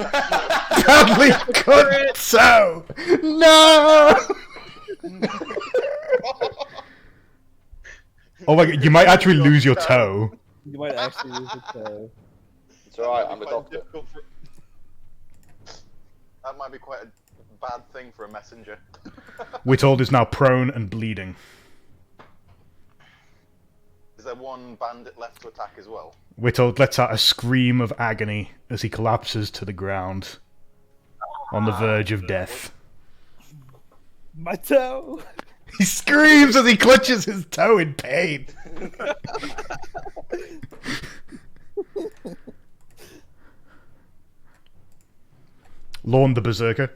cut toe! No! Oh my god, you might actually lose your toe. You might actually lose your toe. It's alright, That I'm might a be quite doctor. difficult that might be quite a bad thing for a messenger. Witold is now prone and bleeding. Is there one bandit left to attack as well? Witold lets out a scream of agony as he collapses to the ground, on the verge of death. My toe! He screams as he clutches his toe in pain. Lorne the Berserker.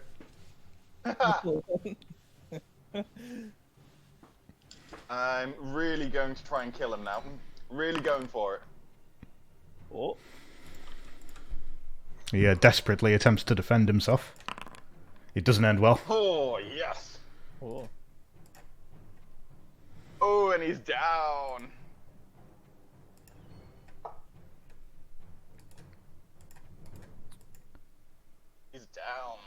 I'm really going to try and kill him now. Really going for it. Oh. He desperately attempts to defend himself. It doesn't end well. Oh, yes! Oh. Oh, and he's down! He's down.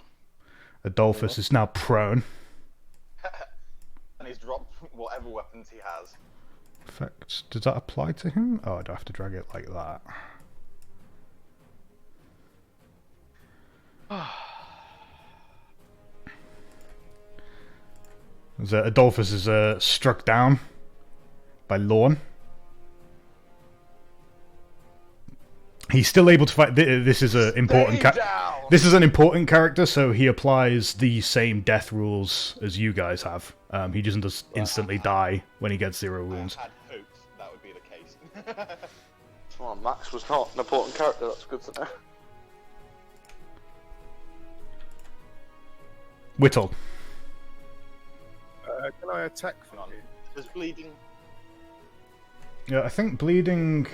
Adolphus is now prone. And he's dropped whatever weapons he has. Effects. Does that apply to him? Oh, I do have to drag it like that. Adolphus is struck down by Lorne. He's still able to fight. This is an important. This is an important character, so he applies the same death rules as you guys have. He doesn't just instantly die when he gets 0 wounds. I had hoped that would be the case. Well, Max was not an important character, that's good to know. Whittle. Can I attack from Hang on. here? Does bleeding Yeah, I think bleeding.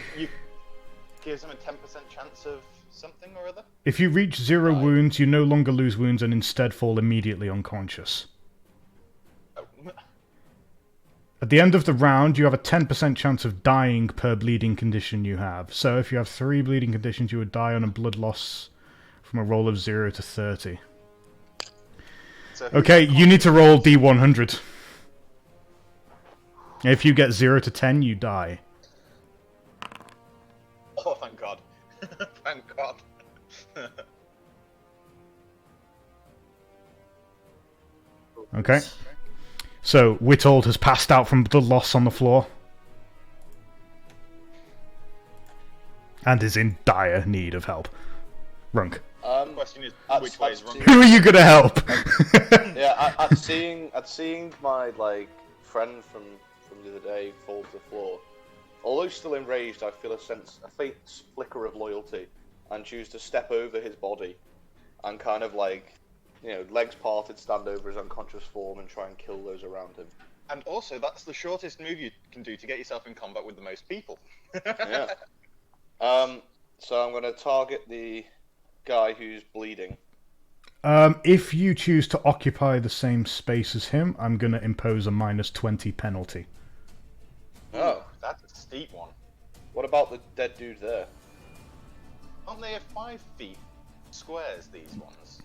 gives him a 10% chance of something or other? If you reach 0 wounds, you no longer lose wounds and instead fall immediately unconscious. Oh. At the end of the round, you have a 10% chance of dying per bleeding condition you have. So if you have 3 bleeding conditions, you would die on a blood loss from a roll of 0 to 30. So Okay, you need to roll D100. If you get 0 to 10, you die. Oh, thank God. Thank God. Okay. So, Witold has passed out from blood loss on the floor. And is in dire need of help. Runk. The question is, which way is wrong? Who are you gonna help? Yeah, I'd seeing my friend from the other day fall to the floor. Although still enraged, I feel a faint flicker of loyalty, and choose to step over his body, and kind of legs parted, stand over his unconscious form, and try and kill those around him. And also, that's the shortest move you can do to get yourself in combat with the most people. Yeah. So I'm going to target the guy who's bleeding. If you choose to occupy the same space as him, I'm going to impose a -20 penalty. Oh. That's a steep one. What about the dead dude there? Aren't they at 5 feet squares, these ones?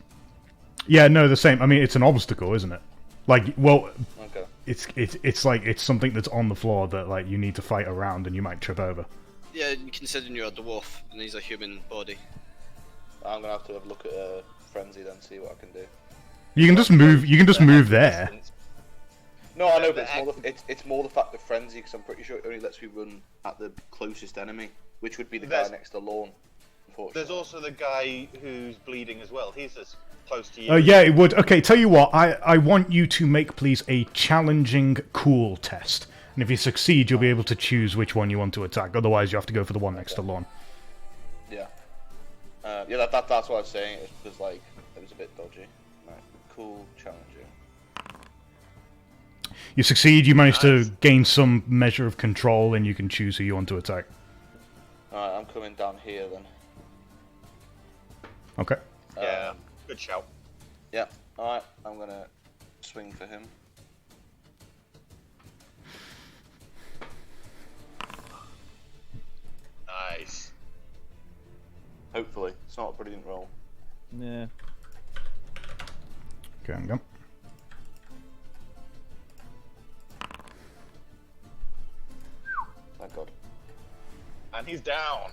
Yeah, no, the same. I mean, it's an obstacle, isn't it? Okay. It's something that's on the floor that you need to fight around, and you might trip over. Yeah, considering you're a dwarf and he's a human body. I'm going to have a look at Frenzy then, see what I can do. You can just move. You can just move there. No, I know, but it's more the fact of Frenzy, because I'm pretty sure it only lets me run at the closest enemy, which would be the guy next to Lorne, unfortunately. There's also the guy who's bleeding as well. He's as close to you. Yeah, it would. Okay, tell you what. I want you to make, please, a challenging cool test. And if you succeed, you'll be able to choose which one you want to attack. Otherwise, you have to go for the one next to Lorne. Yeah. That's what I was saying. It's because it was a bit dodgy. Right. Cool, challenging. You succeed, you manage to gain some measure of control, and you can choose who you want to attack. Alright, I'm coming down here then. Okay. Yeah, good shout. Yeah. Alright, I'm gonna swing for him. Nice. Hopefully. It's not a brilliant roll. Yeah. Okay, hang on. Thank God. And he's down.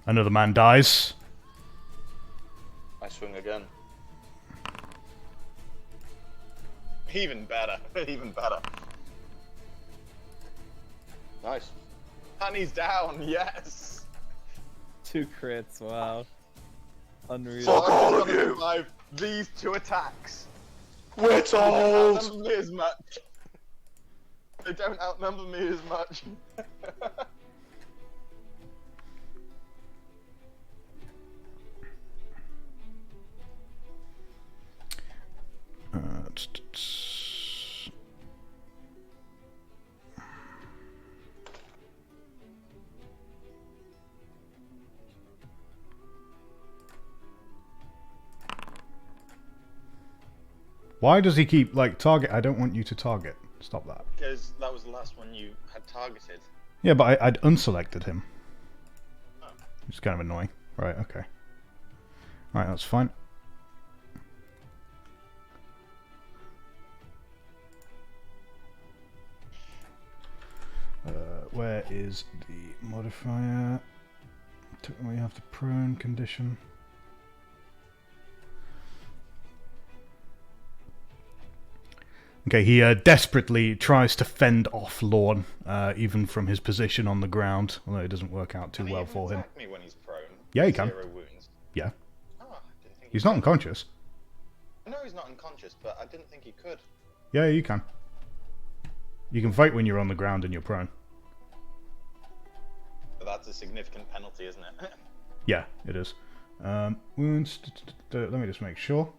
Another man dies. I swing again. Even better. Even better. Nice. And he's down, yes! 2 crits, wow. Unreal. Fuck all of I'm gonna you! survive these 2 attacks. We're They don't told! outnumber me as much. They don't outnumber me as much. Why does he keep, like, target? I don't want you to target. Stop that. Because that was the last one you had targeted. Yeah, but I'd unselected him. Oh. It's kind of annoying. Right, okay. Alright, that's fine. Where is the modifier? We have the prone condition. Okay, he desperately tries to fend off Lorne, even from his position on the ground, although it doesn't work out too Can he well even for him. attack me when he's prone? Yeah, he can. 0 wounds. Yeah. Oh, I didn't think He's he not could. unconscious. No, he's not unconscious, but I didn't think he could. Yeah, you can. You can fight when you're on the ground and you're prone. But that's a significant penalty, isn't it? Yeah, it is. Wounds. Let me just make sure.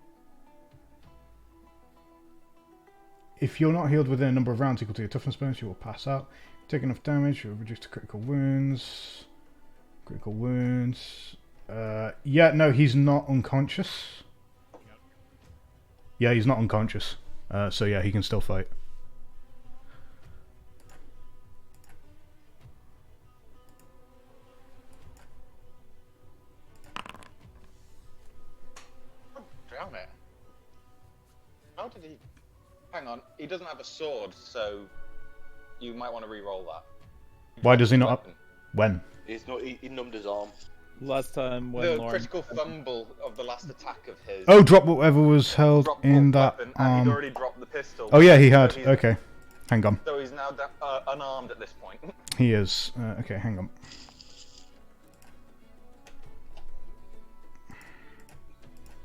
If you're not healed within a number of rounds equal to your toughness bonus, you will pass out. Take enough damage, you'll reduce to critical wounds. Critical wounds. Yeah, no, he's not unconscious. Yeah, he's not unconscious. So yeah, he can still fight. Oh, drown it. How did he... Hang on, he doesn't have a sword, so you might want to re-roll that. Why does he not? Weapon. When? He's not. He numbed his arm. Last time when The Lauren... critical fumble of the last attack of his. Oh, drop whatever was held dropped in both that weapon, and he'd arm. already dropped the pistol. Oh yeah, he had. So he's- Okay, hang on. So he's now unarmed at this point. He is. Okay, hang on.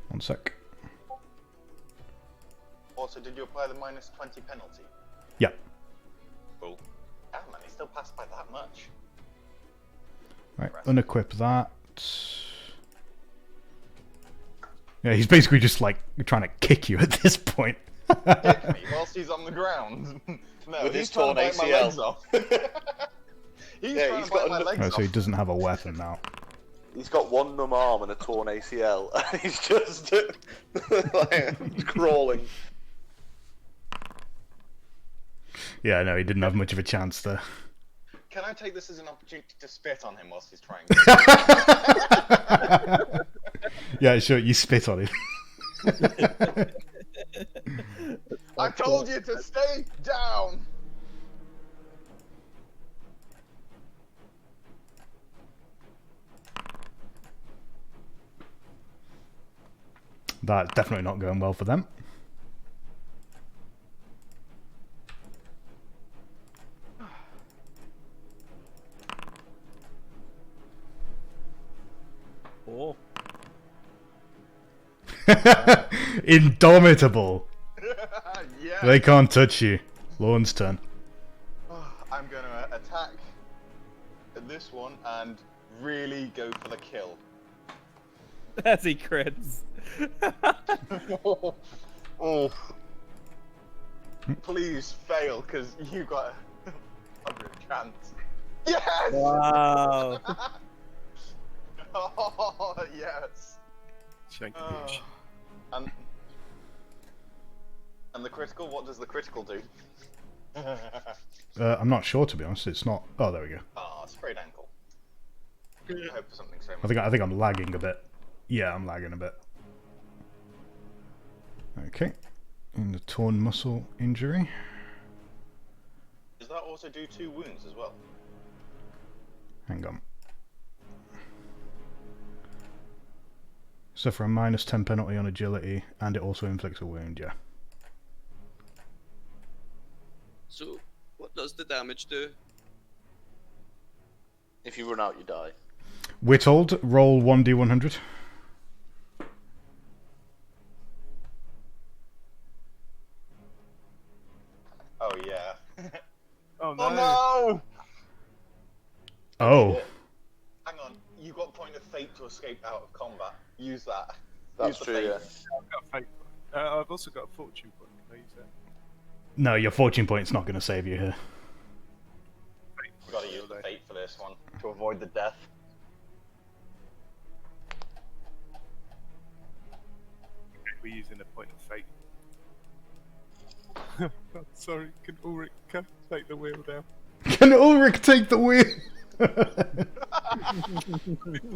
One sec. Also, did you apply the minus 20 penalty? Yeah. Cool. Damn, man, he still passed by that much. Right, unequip that. Yeah, he's basically just like trying to kick you at this point. Kick me whilst he's on the ground. No, With he's his trying torn to bite my ACL. legs off. He's Yeah, trying he's to bite got my a- legs Right, so he off. doesn't have a weapon now. He's got one numb arm and a torn ACL, and he's just like, crawling. Yeah, no, he didn't have much of a chance there. Can I take this as an opportunity to spit on him whilst he's trying? Yeah, sure, you spit on him. I told you to stay down. That's definitely not going well for them. Oh. Indomitable. Yeah. They can't touch you. Lorne's turn. I'm gonna attack this one and really go for the kill. As he crits. Oh. Please fail, because you got a real chance. Yes! Wow. Oh, Yes. Shank Uh, bitch. and the critical. What does the critical do? I'm not sure, to be honest. It's not. Oh, there we go. Ah, sprayed ankle. I hope for something so. I think I'm lagging a bit. Yeah, I'm lagging a bit. Okay. And the torn muscle injury. Does that also do 2 wounds as well? Hang on. Suffer a -10 penalty on agility, and it also inflicts a wound, yeah. So, what does the damage do? If you run out, you die. Whittled, roll 1d100. Oh yeah. Oh no! Oh no! Oh. Hang on, you got point of fate to escape out of combat. Use that. That's Use the true, fate. yeah. I've got a fate point. I've also got a fortune point. Can I use that? No, your fortune point's not going to save you here. We've got to use the fate for this one to avoid the death. We're using a point of fate. Sorry, can Ulrich take the wheel down? Can Ulrich take the wheel?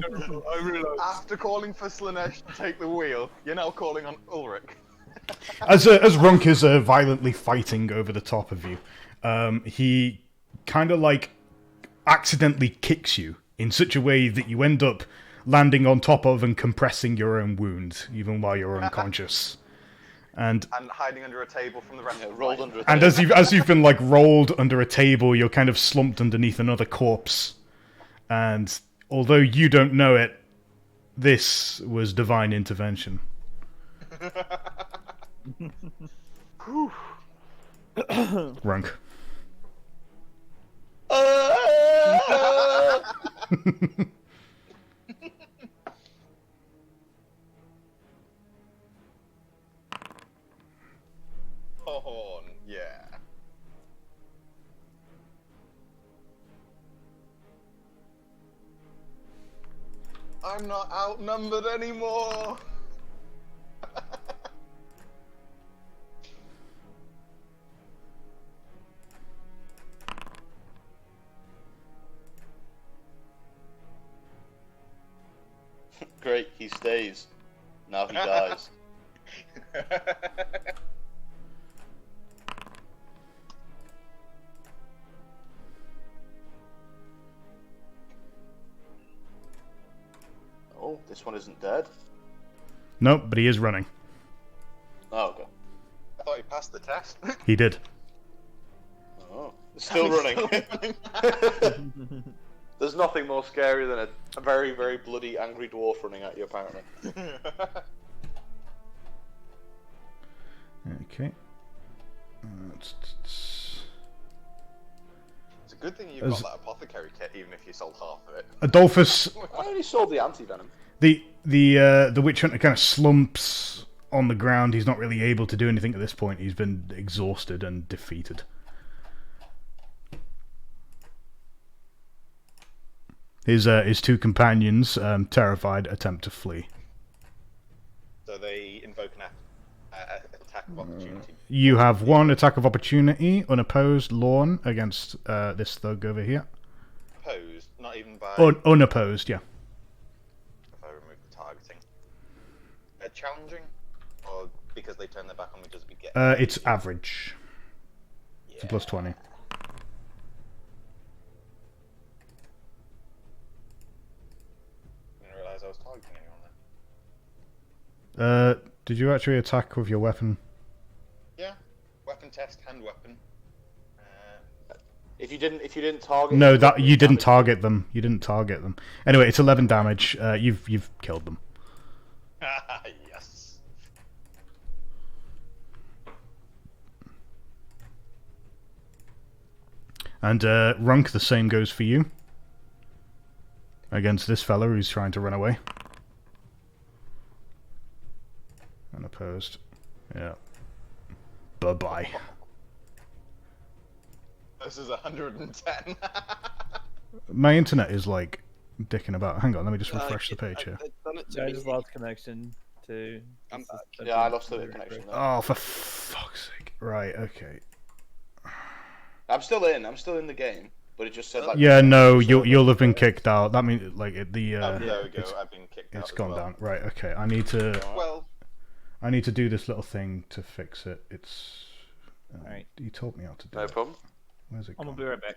Terrible. I realise. After calling for Slanesh to take the wheel, you're now calling on Ulrich. As Runk is violently fighting over the top of you, he kind of like accidentally kicks you in such a way that you end up landing on top of and compressing your own wound, even while you're unconscious. And hiding under a table from the rest of the Rolled fight. under a and as you've been like rolled under a table, you're kind of slumped underneath another corpse. And although you don't know it, this was divine intervention. Runk. Oh, yeah. I'm not outnumbered anymore. Great, he stays. Now he dies. Oh, this one isn't dead. Nope, but he is running. Oh, okay. I thought you passed the test. He did. Oh, it's still running. There's nothing more scary than a very, very bloody, angry dwarf running at you, apparently. Okay. It's a good thing you've got that apothecary kit, even if you sold half of it. Adolphus, I only sold the anti-venom. the witch hunter kind of slumps on the ground. He's not really able to do anything at this point. He's been exhausted and defeated. His two companions, terrified, attempt to flee. So they invoke an attack of opportunity. You have one attack of opportunity, unopposed, Lorne, against this thug over here. Opposed, not even by. Unopposed, yeah. If I remove the targeting. Challenging, or because they turn their back on me, does we get? It's average. Yeah. It's a plus 20. I didn't realise I was targeting anyone there. Did you actually attack with your weapon? Yeah, weapon test, hand weapon. If you didn't target. No, that you didn't target them. You didn't target them. Anyway, it's 11 damage. You've killed them. Yes. And Runk, the same goes for you. Against this fella who's trying to run away. Unopposed. Yeah. Bye-bye. This is 110. My internet is like dicking about. Hang on, let me just refresh the page here. Done it to Yeah, I me. just lost connection too. I'm This is back. a Yeah, I bit lost the weird. connection there. Oh, for fuck's sake! Right, okay. I'm still in the game, but it just said like. Yeah, no, server. you'll have been kicked out. That means like the Oh, there we go. it's, I've been kicked out. it's as gone well. down. Right, okay. I need to Well, do this little thing to fix it. It's Alright. You told me how to do No it. problem. Where's it I'm gone? gonna be right back.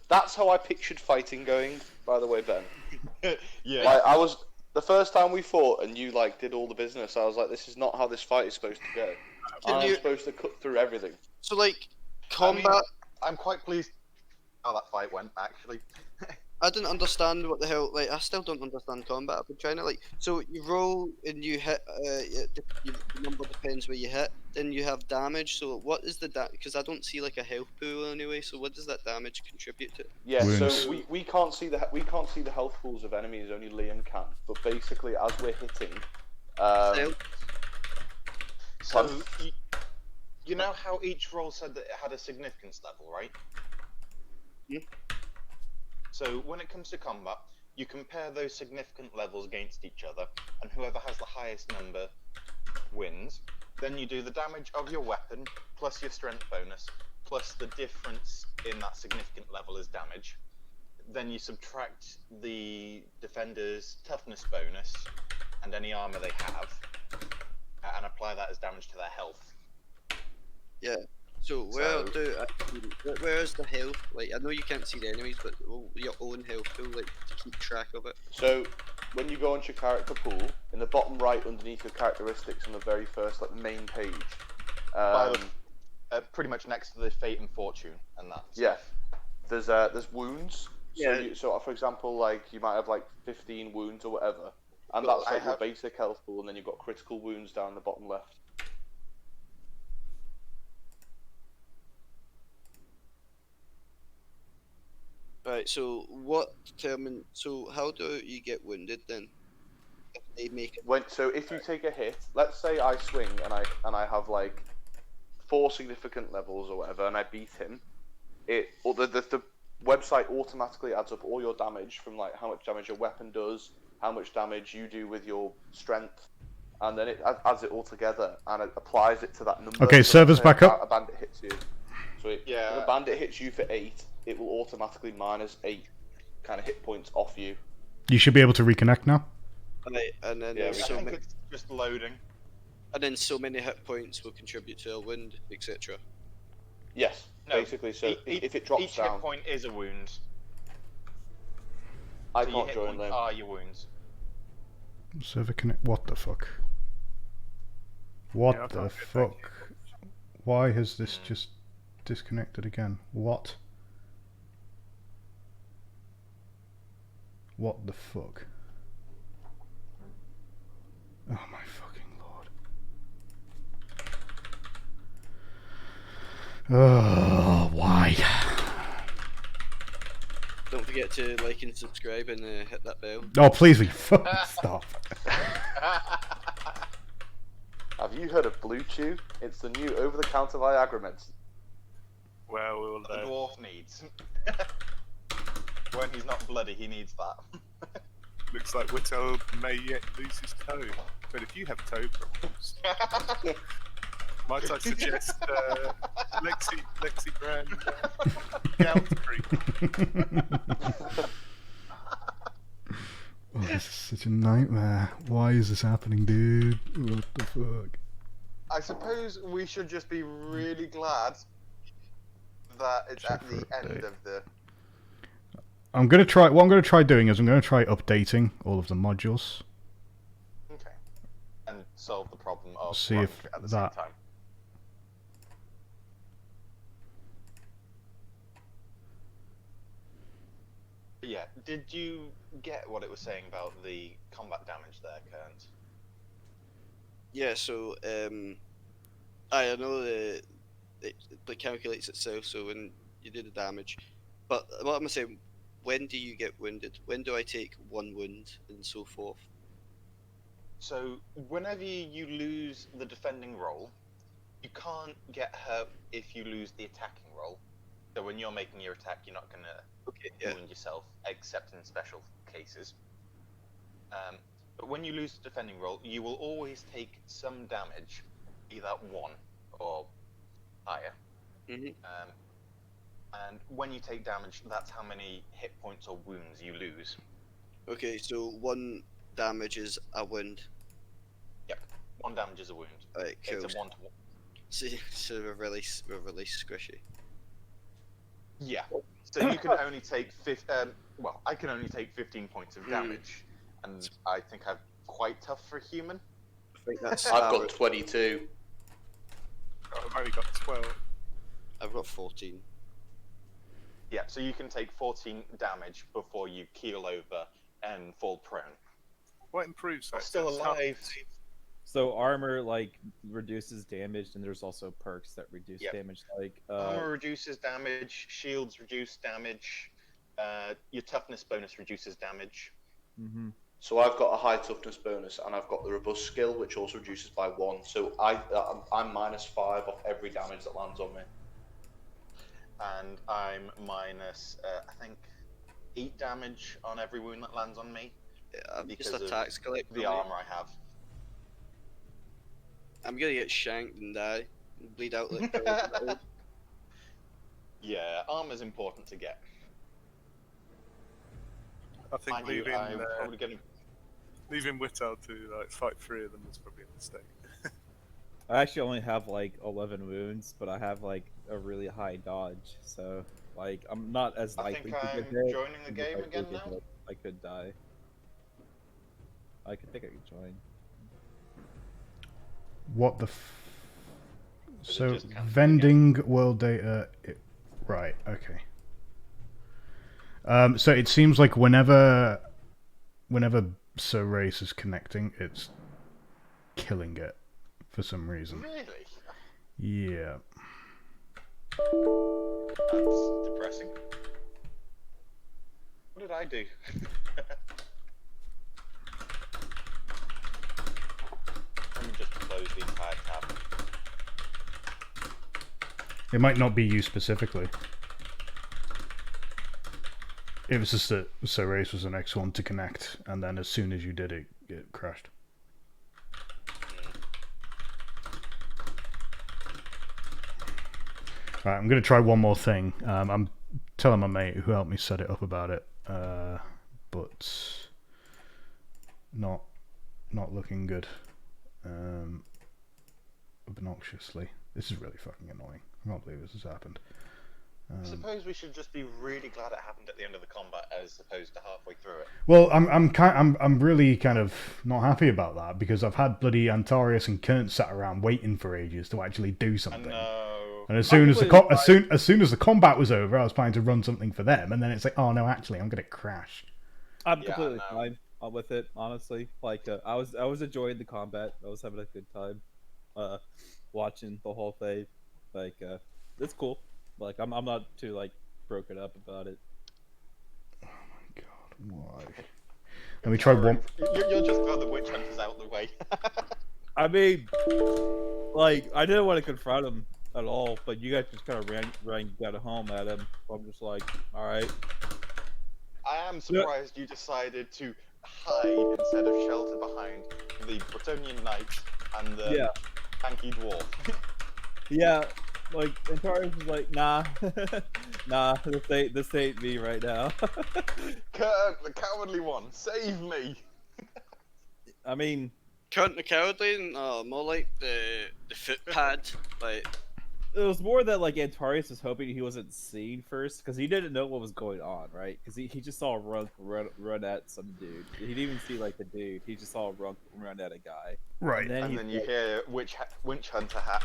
That's how I pictured fighting going. By the way, Ben. yeah. Like the first time we fought and you like did all the business, I was like, this is not how this fight is supposed to go. I'm supposed to cut through everything. So like I mean, combat. I'm quite pleased how that fight went, actually. I didn't understand what the hell. Like, I still don't understand combat. I've been trying to So you roll and you hit. The number depends where you hit. Then you have damage. So what is the Because I don't see like a health pool anyway. So what does that damage contribute to? Yeah, Wounds. so we can't see the health pools of enemies. Only Liam can. But basically, as we're hitting, Still? So, you know how each roll said that it had a significance level, right? Yeah. So when it comes to combat, you compare those significant levels against each other, and whoever has the highest number wins. Then you do the damage of your weapon, plus your strength bonus, plus the difference in that significant level as damage. Then you subtract the defender's toughness bonus, and any armor they have, and apply that as damage to their health. Yeah. So where's the health? Like, I know you can't see the enemies, but your own health pool, like, to keep track of it. So when you go onto your character pool, in the bottom right underneath your characteristics on the very first main page, Pretty much next to the fate and fortune and that. yeah, there's wounds. Yeah. So for example, like you might have like 15 wounds or whatever, and that's like your basic health pool, and then you've got critical wounds down the bottom left. Right. So how do you get wounded then? If they make it. So if you take a hit, let's say I swing and I have like 4 significant levels or whatever, and I beat him, the website automatically adds up all your damage from like how much damage your weapon does, how much damage you do with your strength, and then it adds it all together and it applies it to that number. Okay, So servers say back up. A bandit hits you. So if a bandit hits you for 8, it will automatically minus 8 kind of hit points off you. You should be able to reconnect now. Right, and then Yeah, I so think many, it's just loading. and then so many hit points will contribute to a wound, etc. Yes, No, basically. So if it drops each down, hit point is a wound. I So your can't hit join points them. are your wounds. Server connect. What the fuck? What Yeah, I the can't get back fuck? Why has this just disconnected again? What? What the fuck? Oh my fucking lord. Oh, why? Don't forget to like and subscribe and hit that bell. Oh, please, stop. Have you heard of Blue Chew? It's the new over-the-counter Viagra medicine. Well, we'll The dwarf needs. When he's not bloody, he needs that. looks like Whittle may yet lose his toe. But if you have toe problems, might I suggest Lexi brand gout cream? Oh, this is such a nightmare. Why is this happening, dude? What the fuck? I suppose we should just be really glad that it's Check at the for end update. of the. I'm gonna try. What I'm gonna try doing is I'm gonna try updating all of the modules. Okay. And solve the problem of See running if at the that- same time. But yeah, did you get what it was saying about the combat damage there, Kearns? Yeah. So I know it calculates itself. So when you do the damage, but what I'm saying, when do you get wounded? When do I take 1 wound and so forth? So whenever you lose the defending roll, you can't get hurt if you lose the attacking roll. So when you're making your attack, you're not going to Yeah. wound yourself, except in special cases. But when you lose the defending roll, you will always take some damage, either 1 or higher. Mhm. And when you take damage, that's how many hit points or wounds you lose. Okay, so 1 damage is a wound. Yep, 1 damage is a wound. Alright, cool. It's a 1-to-1. So we're really squishy. Yeah. So you can only take well, I can only take 15 points of damage, and I think I'm quite tough for a human. I think that's I've got 22. I've only got 12. I've got 14. Yeah, so you can take 14 damage before you keel over and fall prone. What improves that? Still It's not- alive. So armor like reduces damage, and there's also perks that reduce Yep. damage. Like Armor reduces damage, shields reduce damage, your toughness bonus reduces damage. So I've got a high toughness bonus, and I've got the robust skill, which also reduces by 1. So I'm -5 off every damage that lands on me. And I'm minus, I think, 8 damage on every wound that lands on me. Yeah, I'm just Because a of tax collector. The armor I have. I'm gonna get shanked and die. And bleed out like Yeah, armor's important to get. I think Mind you, I'm probably gonna. leaving Whittle to like fight 3 of them was probably a mistake. I actually only have like 11 wounds, but I have like a really high dodge, so like I'm not as I likely think to I'm get hit. joining the I'm game likely again to get now. hit. I could die. I think I could join. What the it So, just counts vending world data... Right, okay. So it seems like whenever Sir Race is connecting, it's killing it for some reason. Really? Yeah. That's depressing. What did I do? Let me just close the entire tab. It might not be you specifically. It was just that Sir Race was the next one to connect, and then as soon as you did it, it crashed. Right, I'm going to try one more thing. I'm telling my mate who helped me set it up about it, but not looking good. Obnoxiously. This is really fucking annoying. I can't believe this has happened. I suppose we should just be really glad it happened at the end of the combat as opposed to halfway through it. Well, I'm really kind of not happy about that because I've had bloody Antarius and Kern sat around waiting for ages to actually do I something. know. And as soon as the combat was over, I was planning to run something for them, and then it's like, oh no, actually, I'm gonna crash. I'm Yeah, completely no. fine with it, honestly. Like I was enjoying the combat. I was having a good time, watching the whole thing. Like it's cool. Like I'm not too like broken up about it. Oh my god, why? Let me try one. You're just glad the witch hunter's out of the way. I mean, like I didn't want to confront him at all, but you guys just kind of ran down home at him. So I'm just like, all right. I am surprised you decided to hide instead of shelter behind the Bretonian knight and the tanky dwarf. Yeah, like Antarius was like, nah, nah, this ain't me right now. Kirk, the cowardly one, save me! I mean, Count the cowardly? No, more like the footpad. Like, it was more that like Antarius was hoping he wasn't seen first because he didn't know what was going on, right? Because he just saw a Runk run at some dude. He didn't even see like the dude. He just saw a Runk run at a guy. Right. And then you hear winch hunter hat.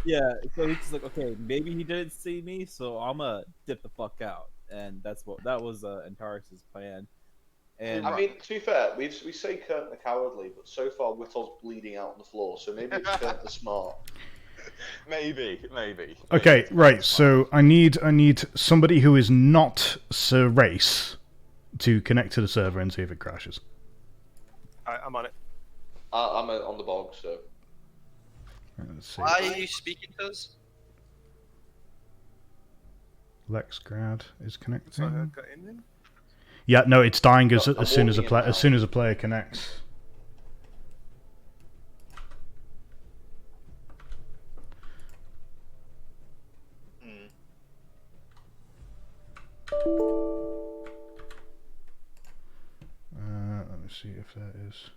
Yeah, so he's just like, okay, maybe he didn't see me, so I'm gonna dip the fuck out, and that was Antarius's plan. And I mean, to be fair, we say Kurt the Cowardly, but so far Whittle's bleeding out on the floor, so maybe it's Kurt the Smart. Maybe. Okay, right. So I need somebody who is not Sir Race to connect to the server and see if it crashes. I'm on it. I'm on the bog, so. Let's see. why are you speaking to us? Lexgrad is connecting. So I got in then. Yeah, no, it's dying as I'm soon as a walking in player now. as soon as a player connects. Hmm. Let me see if that is.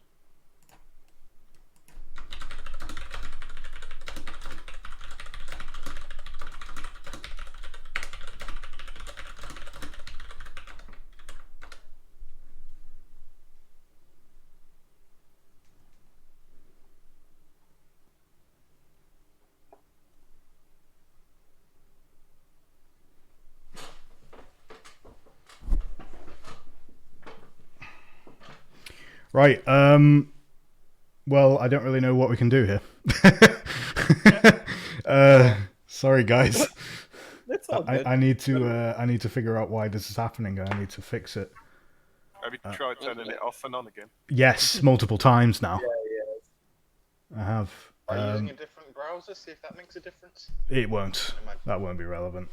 Right. Well, I don't really know what we can do here. Sorry, guys. It's all good. I need to figure out why this is happening. I need to fix it. Have you tried turning it off and on again? Yes, multiple times now. I have. By using a different browser, see if that makes a difference. It won't. That won't be relevant.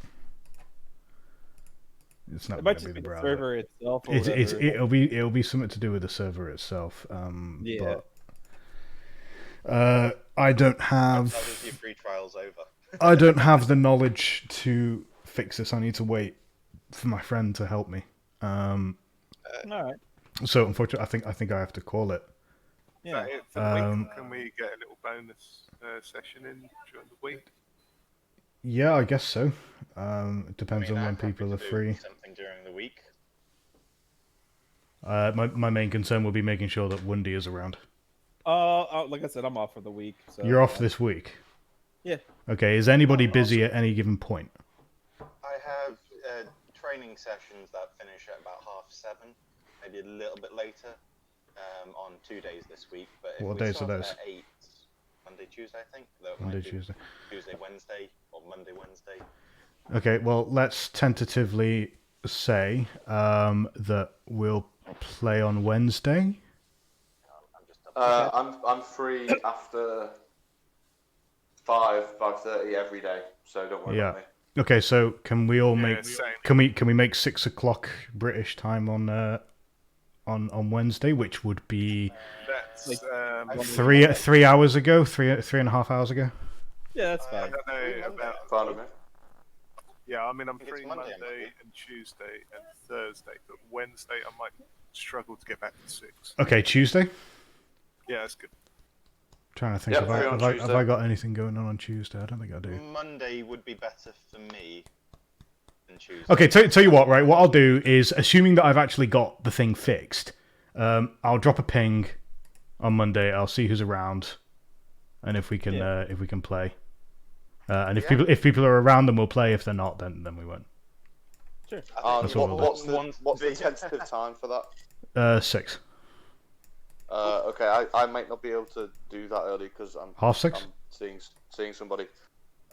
It's not It going might to be just the be the browser. server itself. Or It'll be something to do with the server itself. Yeah. But I don't have. That is your free trials over. I don't have the knowledge to fix this. I need to wait for my friend to help me. all right. So unfortunately, I think I have to call it. Is Yeah. that it for the week? Can we get a little bonus session in during the week? Yeah, I guess so. It depends on when I'm happy people to are do free. Something during the week. My main concern will be making sure that Wendy is around. Like I said, I'm off for the week. So You're off this week. Yeah. Okay. Is anybody busy at any given point? I have training sessions that finish at about 7:30, maybe a little bit later, on 2 days this week. But if What we days are start those? At 8, Monday, Tuesday, I think. Though it Monday, might be Tuesday. Tuesday, Wednesday, or Monday, Wednesday. Okay. Well, let's tentatively say that we'll play on Wednesday. I'm free after 5:30 every day, so don't worry about me. Okay. So can we all make? same. Can we make 6 o'clock British time on Wednesday, which would be That's 3 hours ago, 3.5 hours ago. Yeah, that's I fine. don't know about. Fine with me. Yeah, I mean I'm think it's free Monday, Monday maybe. and Tuesday and Thursday, but Wednesday I might struggle to get back to 6. Okay, Tuesday. Yeah, that's good. Trying to think, Yeah, have free on I Tuesday. got anything going on Tuesday? I don't think I do. Monday would be better for me than Tuesday. Okay, tell you what, right? What I'll do is, assuming that I've actually got the thing fixed, I'll drop a ping on Monday. I'll see who's around, and if we can play. And if people are around, then we'll play. If they're not, then we won't. Sure. That's what we'll do. What's the tentative time for that? 6. Okay, I might not be able to do that early because I'm 6:30? I'm seeing somebody.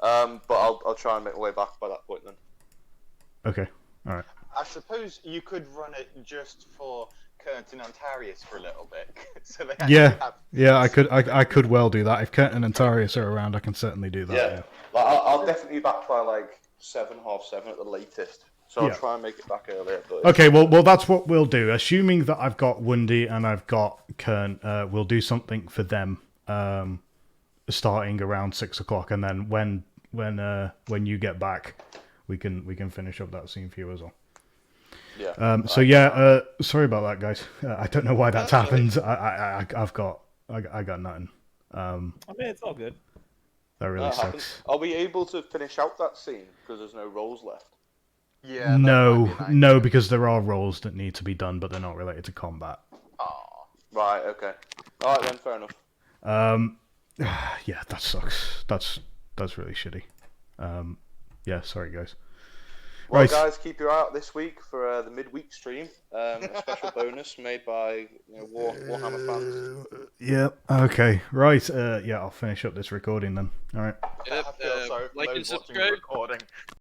But I'll try and make my way back by that point then. Okay, all right. I suppose you could run it just for Curtin and Antarius for a little bit. So they actually have... Yeah, I could well do that. If Curtin and Tarius are around, I can certainly do that. Yeah, like, I'll definitely be back by like 7:30 at the latest. So Yeah. I'll try and make it back earlier. But Okay, well, that's what we'll do. Assuming that I've got Wendy and I've got Kern, we'll do something for them, starting around 6 o'clock, and then when you get back, we can finish up that scene for you as well. yeah. Sorry about that, guys. I don't know why that's happened. I got nothing. I mean, it's all good. That really That happens. sucks. Are we able to finish out that scene because there's no rolls left? Yeah, No, because there are roles that need to be done, but they're not related to combat. Right. Okay. All right then. Fair enough. Yeah, that sucks. That's really shitty. Yeah, sorry guys. Well, Right. guys, keep your eye out this week for the midweek stream. A special bonus made by Warhammer fans. Yeah. Okay. Right. Yeah, I'll finish up this recording then. All right. I feel sorry for like and those watching the subscribe. recording.